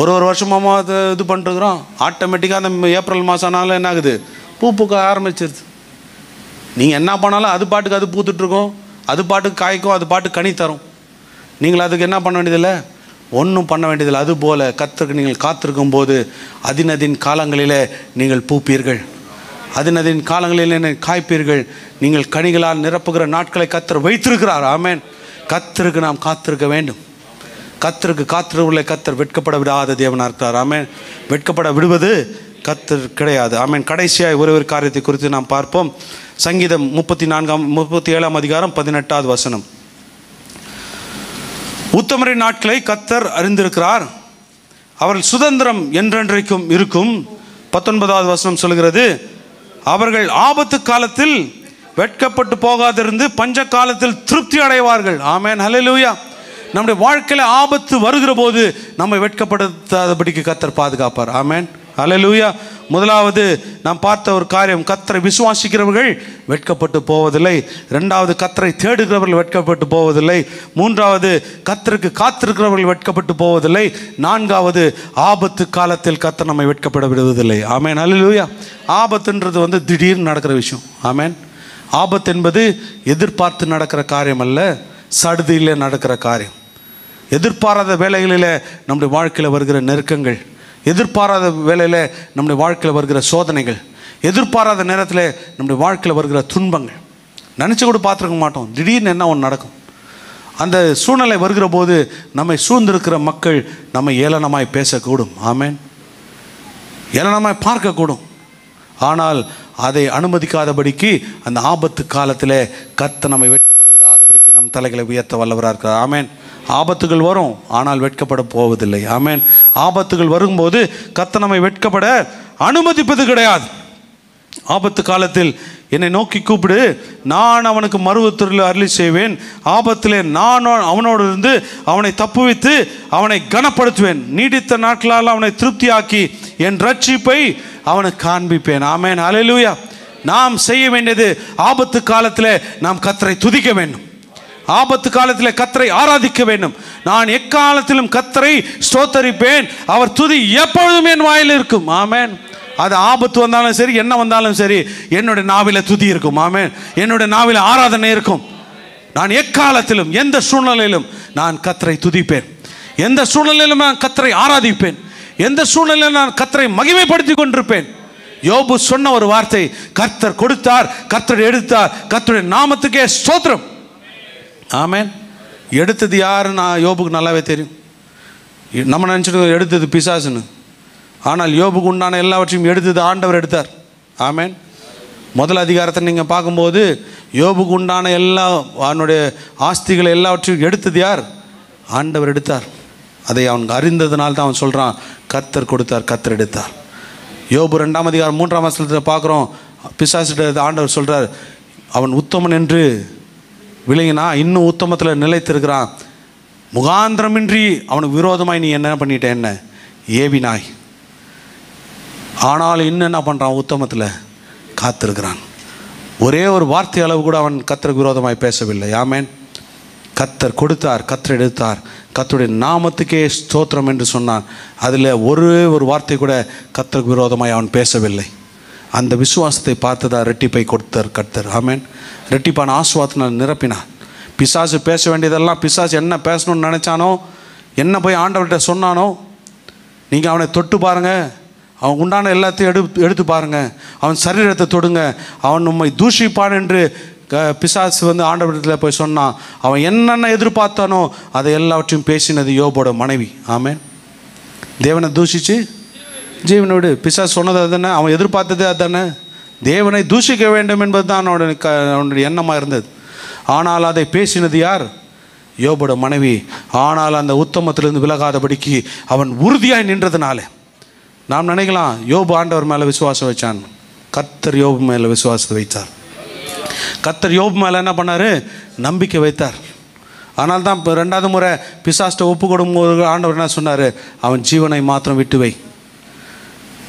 ஒரு வருஷமாக அது இது பண்ணிட்டுருக்குறோம். ஆட்டோமேட்டிக்காக அந்த ஏப்ரல் மாதம் ஆனாலும் என்ன ஆகுது, பூ பூக்க ஆரம்பிச்சிருது. நீங்கள் என்ன பண்ணாலும் அது பாட்டுக்கு அது பூத்துட்ருக்கோம், அது பாட்டுக்கு காய்க்கும், அது பாட்டுக்கு கனி தரும். நீங்கள் அதுக்கு என்ன பண்ண வேண்டியதில்லை, ஒன்றும் பண்ண வேண்டியதில்லை. அதுபோல் கர்த்தருக்கு நீங்கள் காத்திருக்கும் போது அதினதின் காலங்களிலே நீங்கள் பூப்பீர்கள், அதினதின் காலங்களிலே காய்ப்பீர்கள். நீங்கள் கனிகளால் நிரப்புகிற நாட்களை கர்த்தர் வைத்திருக்கிறார். ஆமேன். கர்த்தருக்கு நாம் காத்திருக்க வேண்டும். கர்த்தருக்கு காத்திருவுள்ள கர்த்தர் வெட்கப்பட விடாத தேவனாக இருக்கிறார். ஆமேன். வெட்கப்பட விடுவது கர்த்தர் கிடையாது. ஆமேன். கடைசியாக ஒரு காரியத்தை குறித்து நாம் பார்ப்போம். சங்கீதம் 37 அதிகாரம் 18வது வசனம். உத்தமரின் நாட்களை கர்த்தர் அறிந்திருக்கிறார், அவர்கள் சுதந்திரம் என்றென்றைக்கும் இருக்கும். 19வது வசனம் சொல்கிறது, அவர்கள் ஆபத்து காலத்தில் வெட்கப்பட்டு போகாதிருந்து பஞ்ச காலத்தில் திருப்தி அடைவார்கள். ஆமேன். ஹல்லேலூயா. நம்முடைய வாழ்க்கையில் ஆபத்து வருகிற போது நம்மை வெட்கப்படுத்தாதபடிக்கு கர்த்தர் பாதுகாப்பார். ஆமேன். ஹல்லேலூயா. முதலாவது நாம் பார்த்த ஒரு காரியம், கர்த்தரை விசுவாசிக்கிறவர்கள் வெட்கப்பட்டு போவதில்லை. இரண்டாவது, கர்த்தரை தேடுகிறவர்கள் வெட்கப்பட்டு போவதில்லை. மூன்றாவது, கர்த்தருக்கு காத்திருக்கிறவர்கள் வெட்கப்பட்டு போவதில்லை. நான்காவது, ஆபத்து காலத்தில் கர்த்தர் நம்மை வெட்கப்பட விடுவதில்லை. ஆமேன். ஹல்லேலூயா. ஆபத்துன்றது திடீர்னு நடக்கிற விஷயம். ஆமேன். ஆபத்து என்பது எதிர்பார்த்து நடக்கிற காரியம் அல்ல, சடுதியிலே நடக்கிற காரியம். எதிர்பாராத வேலைகளில் நம்முடைய வாழ்க்கையில் வருகிற நெருக்கங்கள், எதிர்பாராத வேலையில் நம்முடைய வாழ்க்கையில் வருகிற சோதனைகள், எதிர்பாராத நேரத்தில் நம்முடைய வாழ்க்கையில் வருகிற துன்பங்கள் நினச்சி கூட பார்த்துருக்க மாட்டோம். திடீர்னு என்ன ஒன்று நடக்கும். அந்த சூழ்நிலை வருகிற போது நம்மை சூழ்ந்திருக்கிற மக்கள் நம்மை ஏளனமாய் பேசக்கூடும். ஆமேன். ஏளனமாய் பார்க்கக்கூடும். ஆனால் அதை அனுமதிக்காதபடிக்கு அந்த ஆபத்து காலத்தில் கர்த்தர் நம்மை வெட்கப்பட விடாதபடிக்கு நம் தலைகளை உயர்த்த வல்லவராக இருக்கிறார். ஆமேன். ஆபத்துகள் வரும், ஆனால் வெட்கப்பட போவதில்லை. ஆமேன். ஆபத்துகள் வரும்போது கர்த்தர் நம்மை வெட்கப்பட அனுமதிப்பது கிடையாது. ஆபத்து காலத்தில் என்னை நோக்கி கூப்பிடு, நான் அவனுக்கு மறுவுத்தரில் அருளி செய்வேன். ஆபத்திலே நான் அவனோடு இருந்து அவனை தப்புவித்து அவனை கனப்படுத்துவேன். நீடித்த நாட்களால் அவனை திருப்தியாக்கி என் ரட்சிப்பை அவனுக்கு காண்பிப்பேன். ஆமேன். ஹல்லேலூயா. நாம் செய்ய வேண்டியது, ஆபத்து காலத்தில் நாம் கர்த்தரை துதிக்க வேண்டும். ஆபத்து காலத்தில் கர்த்தரை ஆராதிக்க வேண்டும். நான் எக்காலத்திலும் கர்த்தரை ஸ்தோத்தரிப்பேன், அவர் துதி எப்பொழுதும் என் வாயில் இருக்கும். ஆமேன். அது ஆபத்து வந்தாலும் சரி, என்ன வந்தாலும் சரி, என்னுடைய நாவில துதி இருக்கும். ஆமேன். என்னுடைய நாவில ஆராதனை இருக்கும். நான் எக்காலத்திலும் எந்த சூழ்நிலையிலும் நான் கர்த்தரை துதிப்பேன். எந்த சூழ்நிலையிலும் நான் கர்த்தரை ஆராதிப்பேன். எந்த சூழ்நிலையிலும் நான் கர்த்தரை மகிமைப்படுத்தி கொண்டிருப்பேன். யோபு சொன்ன ஒரு வார்த்தை, கர்த்தர் கொடுத்தார், கர்த்தர் எடுத்தார், கர்த்தருடைய நாமத்துக்கே ஸ்தோத்திரம். ஆமேன். எடுத்தது யாருன்னு யோபுக்கு நல்லாவே தெரியும். நம்ம நினச்சிட்டு எடுத்தது பிசாசுன்னு. ஆனால் யோபுக்கு உண்டான எல்லாவற்றையும் எடுத்தது ஆண்டவர் எடுத்தார். ஆமேன். முதல் அதிகாரத்தை நீங்கள் பார்க்கும்போது யோபுக்கு உண்டான எல்லா அவனுடைய ஆஸ்திகளை எல்லாவற்றையும் எடுத்தது யார்? ஆண்டவர் எடுத்தார். அதை அவனுக்கு அறிந்ததுனால தான் அவன் சொல்கிறான், கர்த்தர் கொடுத்தார், கர்த்தர் எடுத்தார். யோபு 2ஆம் அதிகாரம் 3ஆம் வசனத்தில் பார்க்குறோம், பிசாசிட்ட ஆண்டவர் சொல்கிறார், அவன் உத்தமன் என்று விளங்கினா இன்னும் உத்தமத்தில் நிலைத்திருக்கிறான். முகாந்திரமின்றி அவனுக்கு விரோதமாய் நீ என்ன பண்ணிட்ட, என்ன ஏவினாய். ஆனால் இன்னும் என்ன பண்ணுறான், உத்தமத்தில் காத்திருக்கிறான். ஒரே ஒரு வார்த்தை அளவு கூட அவன் கர்த்தருக்கு விரோதமாய் பேசவில்லை. ஆமேன். கர்த்தர் கொடுத்தார், கர்த்தர் எடுத்தார், கர்த்தருடைய நாமத்துக்கே ஸ்தோத்திரம் என்று சொன்னான். அதில் ஒரு வார்த்தை கூட கர்த்தருக்கு விரோதமாய் அவன் பேசவில்லை. அந்த விசுவாசத்தை பார்த்துதான் ரெட்டிப்பை கொடுத்தார் கர்த்தர். ஆமேன். ரெட்டிப்பான ஆசுவாதத்தினால் நிரப்பினான். பிசாசு பேச வேண்டியதெல்லாம், பிசாசு என்ன பேசணும்னு நினச்சானோ, என்ன போய் ஆண்டவர்கிட்ட சொன்னானோ, நீங்கள் அவனை தொட்டு பாருங்கள், அவன் உண்டான எல்லாத்தையும் எடுத்து பாருங்கள், அவன் சரீரத்தை தொடுங்க, அவன் உண்மை தூஷிப்பான் என்று பிசாசு ஆண்டவரிடத்தில் போய் சொன்னான். அவன் என்னென்ன எதிர்பார்த்தானோ அதை எல்லாவற்றையும் பேசினது யோபோட மனைவி. ஆமேன். தேவனை தூஷிச்சு ஜீவனை விடு. பிசாசு சொன்னது அதுதானே, அவன் எதிர்பார்த்தது அதுதானே. தேவனை தூஷிக்க வேண்டும் என்பது தான் அவனுடைய எண்ணமாக இருந்தது. ஆனால் அதை பேசினது யார்? யோபோட மனைவி. ஆனால் அந்த உத்தமத்திலிருந்து விலகாதபடிக்கு அவன் உறுதியாய் நின்றதுனால, நாம் நினைக்கலாம் யோபு ஆண்டவர் மேலே விசுவாசம் வச்சான். கர்த்தர் யோபு மேலே விசுவாசத்தை வைத்தார். கர்த்தர் யோபு மேலே என்ன பண்ணார்? நம்பிக்கை வைத்தார். ஆனால் தான் இப்போ 2வது முறை பிசாஸ்ட்டை ஒப்பு கொடுக்கும்போது ஆண்டவர் என்ன சொன்னார்? அவன் ஜீவனை மாத்திரம் விட்டு வை.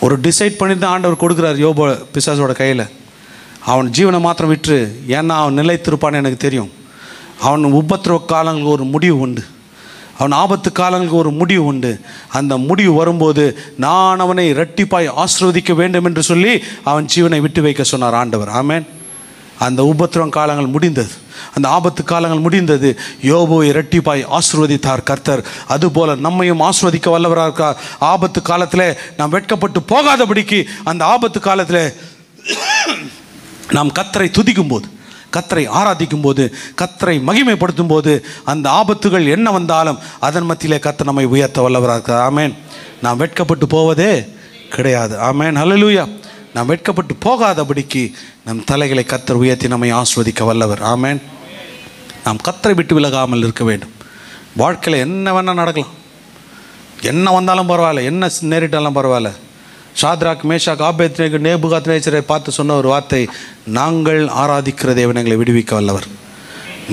ஒரு டிசைட் பண்ணி தான் ஆண்டவர் கொடுக்குறார் யோபு பிசாசோட கையில். அவன் ஜீவனை மாத்திரம் விட்டுரு, ஏன்னா அவன் நிலைத்திருப்பான்னு எனக்கு தெரியும். அவன் உபத்திரவ காலங்களுக்கு ஒரு முடிவு உண்டு, அவன் ஆபத்து காலங்களுக்கு ஒரு முடிவு உண்டு. அந்த முடிவு வரும்போது நான் அவனை இரட்டிப்பாய் ஆசீர்வதிக்க வேண்டும் என்று சொல்லி அவன் ஜீவனை விட்டு வைக்க சொன்னார் ஆண்டவர். ஆமென். அந்த உபத்திரவ காலங்கள் முடிந்தது, அந்த ஆபத்து காலங்கள் முடிந்தது. யோபுவை இரட்டிப்பாய் ஆசீர்வதித்தார் கர்த்தர். அதுபோல் நம்மையும் ஆசீர்வதிக்க வல்லவராக இருக்கார். ஆபத்து காலத்தில் நாம் வெட்கப்பட்டு போகாதபடிக்கு அந்த ஆபத்து காலத்தில் நாம் கர்த்தரை துதிக்கும் போது, கர்த்தரை ஆராதிக்கும் போது, கர்த்தரை மகிமைப்படுத்தும் போது, அந்த ஆபத்துகள் என்ன வந்தாலும் அதன் மத்தியிலே கர்த்தர் நம்மை உயர்த்த வல்லவராக இருக்கார். ஆமென். நாம் வெட்கப்பட்டு போவதே கிடையாது. ஆமென். ஹல்லேலூயா. நாம் வெட்கப்பட்டு போகாதபடிக்கு நம் தலைகளை கர்த்தர் உயர்த்தி நம்மை ஆசீர்வதிக்க வல்லவர். ஆமென். நாம் கர்த்தரை விட்டு விலகாமல் இருக்க வேண்டும். வாழ்க்கையில் என்ன வேணால் நடக்கலாம், என்ன வந்தாலும் பரவாயில்ல, என்ன நேரிட்டாலும் பரவாயில்ல. ஷாத்ராக், மேஷாக், ஆபேத்நேகோ, நேபுகாத்நேச்சரை பார்த்து சொன்ன ஒரு வார்த்தை, நாங்கள் ஆராதிக்கிற தேவன் எங்களை விடுவிக்க வல்லவர்.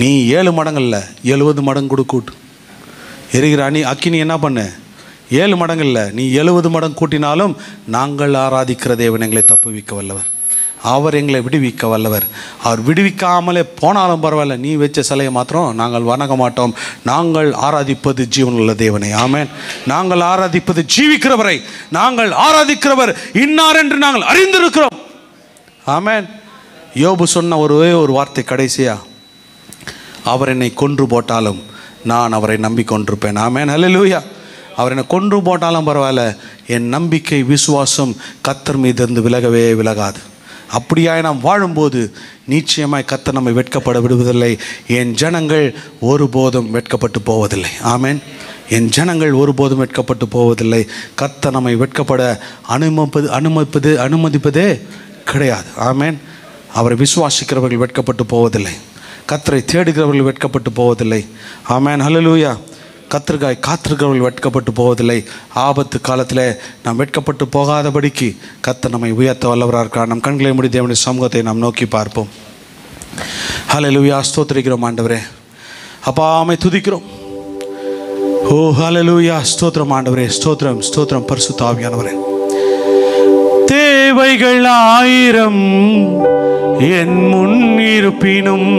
நீ 7 மடங்கள்ல 70 மடங்கு கொடுக்கூட்டு எரிகிற அக்கினி என்ன பண்ணு? 7 மடங்கு இல்லை, நீ 70 மடங்கு கூட்டினாலும் நாங்கள் ஆராதிக்கிற தேவன் எங்களை தப்புவிக்க வல்லவர். அவர் எங்களை விடுவிக்க வல்லவர். அவர் விடுவிக்காமலே போனாலும் பரவாயில்ல, நீ வச்ச சிலையை மாத்திரம் நாங்கள் வணங்க மாட்டோம். நாங்கள் ஆராதிப்பது ஜீவனுள்ள தேவனை. ஆமென். நாங்கள் ஆராதிப்பது ஜீவிக்கிறவரை, நாங்கள் ஆராதிக்கிறவர் இன்னார் என்று நாங்கள் அறிந்திருக்கிறோம். ஆமென். யோபு சொன்ன ஒரே ஒரு வார்த்தை கடைசியா, அவர் என்னை கொன்று போட்டாலும் நான் அவரை நம்பிக்கொண்டிருப்பேன். ஆமென். ஹல்லேலூயா. அவர் என்னை கொன்று போட்டாலும் பரவாயில்ல, என் நம்பிக்கை விசுவாசம் கர்த்தர் மீது இருந்து விலகவே விலகாது. அப்படியாய் நாம் வாழும்போது நிச்சயமாய் கர்த்தர் நம்மை வெட்கப்பட விடுவதில்லை. என் ஜனங்கள் ஒருபோதும் வெட்கப்பட்டு போவதில்லை. ஆமென். என் ஜனங்கள் ஒருபோதும் வெட்கப்பட்டு போவதில்லை. கர்த்தர் நம்மை வெட்கப்பட அனுமதிப்பதே கிடையாது. ஆமென். அவரை விசுவாசிக்கிறவர்கள் வெட்கப்பட்டு போவதில்லை. கர்த்தரை தேடுகிறவர்கள் வெட்கப்பட்டு போவதில்லை. ஆமென். ஹல்லேலூயா. கர்த்தருக்காய் காத்திருக்கிறவர்கள் வெட்கப்பட்டு போவதில்லை. ஆபத்து காலத்தில் நாம் வெட்கப்பட்டு போகாதபடிக்கு கர்த்தர் நம்மை உயர்த்த வல்லவராக இருக்கிறார். நம் கண்களை மூடி தேவனுடைய சமூகத்தை நாம் நோக்கி பார்ப்போம். ஹல்லேலூயா. ஸ்தோத்திரிக்கிறோம் ஆண்டவரே. அப்பா ஆமை துதிக்கிறோம். ஓ ஹல்லேலூயா. ஸ்தோத்திரம் ஆண்டவரே. ஸ்தோத்திரம் ஸ்தோத்திரம் பரிசுத்த ஆவியானவரே. தேவைகள் 1000 என் முன் இருப்பினும்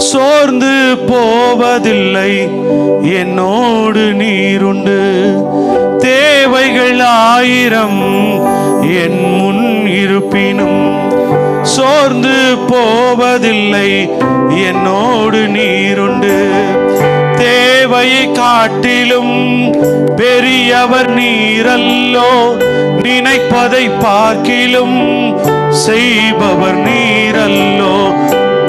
சோர்ந்து போவதில்லை, என்னோடு நீருண்டு. தேவைகள் 1000 என் முன் இருப்பினும் சோர்ந்து போவதில்லை, என்னோடு நீருண்டு. தேவையை காட்டிலும் பெரியவர் நீரல்லோ, நினைப்பதை பார்க்கிலும் செய்பவர் நீரல்லோ.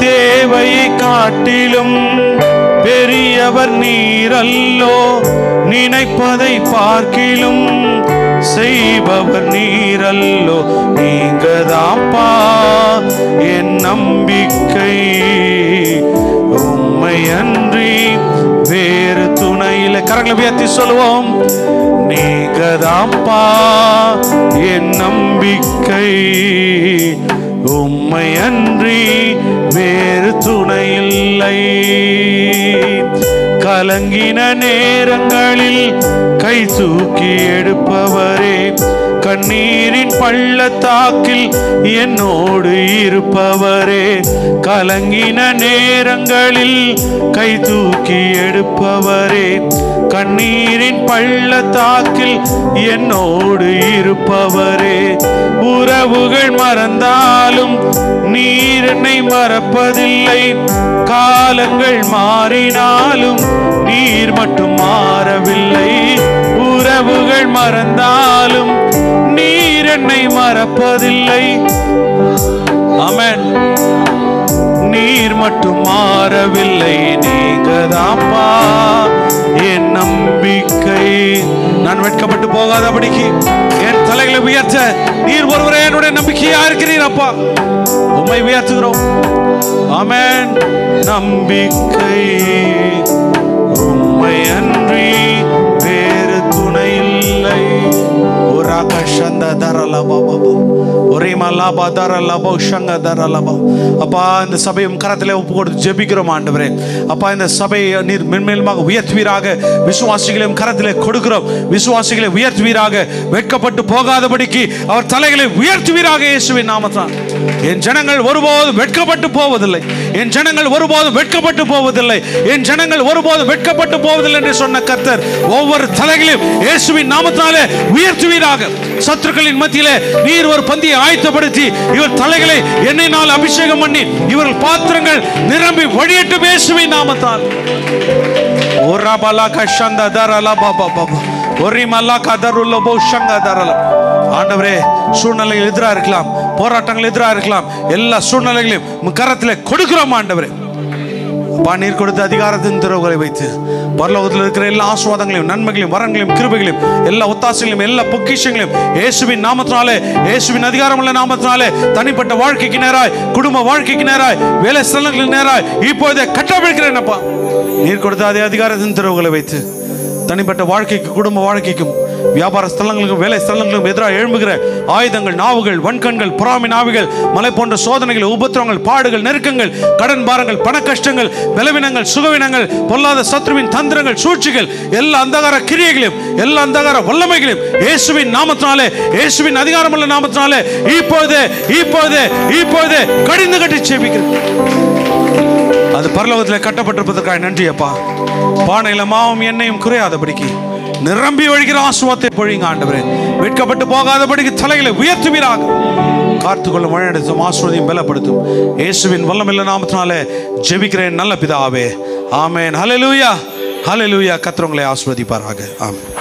தேவையை காட்டிலும் பெரியவர் நீரல்லோ, நினைப்பதை பார்க்கிலும் செய்பவர் நீரல்லோ. நீங்க தான்ப்பா என் நம்பிக்கை, உம்மை அன்றி வேறு துணையில. கரங்களை உயர்த்தி சொல்லுவோம். நீங்க தான்ப்பா என் நம்பிக்கை, உம்மை அன்றி வேறு துணை இல்லை. கலங்கின நேரங்களில் கை தூக்கி எடுப்பவரே, கண்ணீரின் பள்ளத்தாக்கில் என்னோடு இருப்பவரே. கலங்கின நேரங்களில் கை தூக்கி எடுப்பவரே, கண்ணீரின் பள்ளத்தாக்கில் என்னோடு இருப்பவரே. உறவுகள் மறந்தாலும் நீர் என்னை மறப்பதில்லை, காலங்கள் மாறினாலும் நீர் மட்டும் மாறவில்லை. உறவுகள் மறந்தாலும் நீர் என்னை மறப்பதில்லை. ஆமென். நீர் மட்டும் மாறவில்லை. நீங்க தான்ப்பா என் நம்பிக்கை. நான் வெட்கப்பட்டு போகாதபடிக்கு என் தலைகளை உயர்த்த நீர் ஒருவரே என்னுடைய நம்பிக்கையா இருக்கிறீர் அப்பா. உம்மை உயர்த்துகிறோம். ஆமென். நம்பிக்கை உம்மை அன்றி வேறு துணை இல்லை. ஒரு அப்பா இந்த சபையும் கரத்திலே ஒப்பு கொடுத்து ஜெபிக்கிறோம் ஆண்டவரே. அப்பா இந்த சபையை நீர் மென்மேலுமாக உயர்த்துவீராக. விசுவாசிகளையும் கரத்திலே கொடுக்கிறோம். விசுவாசிகளை உயர்த்துவீராக. வெட்கப்பட்டு போகாதபடிக்கு அவர் தலைகளை உயர்த்துவீராக இயேசுவின் நாமத்தால். என் ஜனங்கள் ஒருபோதும் வெட்கப்பட்டு போவதில்லை. என் ஜனங்கள் ஒருபோதும் வெட்கப்பட்டு போவதில்லை. என் ஜனங்கள் ஒருபோதும் வெட்கப்பட்டு போவதில்லை என்று சொன்ன கர்த்தர் ஒவ்வொரு தலைகளையும் இயேசுவின் நாமத்தாலே உயர்த்துவீராக. சத்துருக்களின் மத்தியிலே நீர் ஒரு பந்தியை ஆயத்தப்படுத்தி இவர் தலைகளை எண்ணெயினால் அபிஷேகம் பண்ணி இவர்கள் பாத்திரங்கள் நிரம்பி வழியட்டும் இயேசுவின் நாமத்தால். ஆண்டவரே, சூழ்நிலைகள் எதிராக இருக்கலாம், போராட்டங்கள் எதிராக இருக்கலாம், எல்லா சூழ்நிலைகளையும் கரத்திலே கொடுக்கிறோம் ஆண்டவரே. அப்பா நீர் கொடுத்த அதிகாரத்தின் திறவுகளை வைத்து பரலோகத்தில் இருக்கிற எல்லா ஆசீர்வாதங்களையும் நன்மைகளையும் வரங்களையும் கிருபைகளையும் எல்லா ஒத்தாசைகளையும் எல்லா பொக்கிஷங்களையும் இயேசுவின் நாமத்தினாலே, இயேசுவின் அதிகாரமுள்ள நாமத்தினாலே தனிப்பட்ட வாழ்க்கைக்கு நேராய், குடும்ப வாழ்க்கைக்கு நேராய், வேலை ஸ்தலங்களுக்கு நேராய் இப்போதே கட்டவிழ்கிறேன். அப்பா நீர் கொடுத்த அதே அதிகாரத்தின் திறவுகளை வைத்து தனிப்பட்ட வாழ்க்கைக்கு, குடும்ப வாழ்க்கைக்கும், வியாபார ஸ்தலங்களுக்கும், வேலை ஸ்தலங்களுக்கும் எதிராக எழும்புகிற ஆயுதங்கள், நாவுகள், வன்கண்கள், பொறாமை நாவுகள், மலை போன்ற சோதனைகள், உபத்திரங்கள், பாடுகள், நெருக்கங்கள், கடன் பாரங்கள், பண கஷ்டங்கள், பலவீனங்கள், சுகவீனங்கள், பொல்லாத சத்ருவின் தந்திரங்கள், சூழ்ச்சிகள், எல்லா அந்தகார கிரியைகளையும், எல்லா அந்தகார வல்லமைகளையும் இயேசுவின் நாமத்தினாலே, இயேசுவின் அதிகாரமுள்ள நாமத்தினாலே இப்போதே இப்போதே இப்போதே கடிந்து கட்டி ஜெபிக்கிறேன். அது பரலோகத்தில் கட்டப்பட்டிருப்பதற்காக நன்றி அப்பா. பானையில மாவும் எண்ணெயும் குறையாதபடிக்கு நிரம்பி வழிகிற ஆசுவாத்தை பொழிங்க ஆண்டவரே. வெட்கப்பட்டு போகாதபடிக்கு தலைகளை உயர்த்துவீராக. காத்துக்கொள்ளும் வழிநடத்தும் ஆசீர்வாதம் பலப்படுத்தும் இயேசுவின் வல்லமையுள்ள நாமத்தினாலே ஜெபிக்கிறேன் நல்ல பிதாவே. ஆமென். ஹல்லேலூயா, ஹல்லேலூயா. கர்த்தர் உங்களை ஆசீர்வதிப்பாராக. ஆமென்.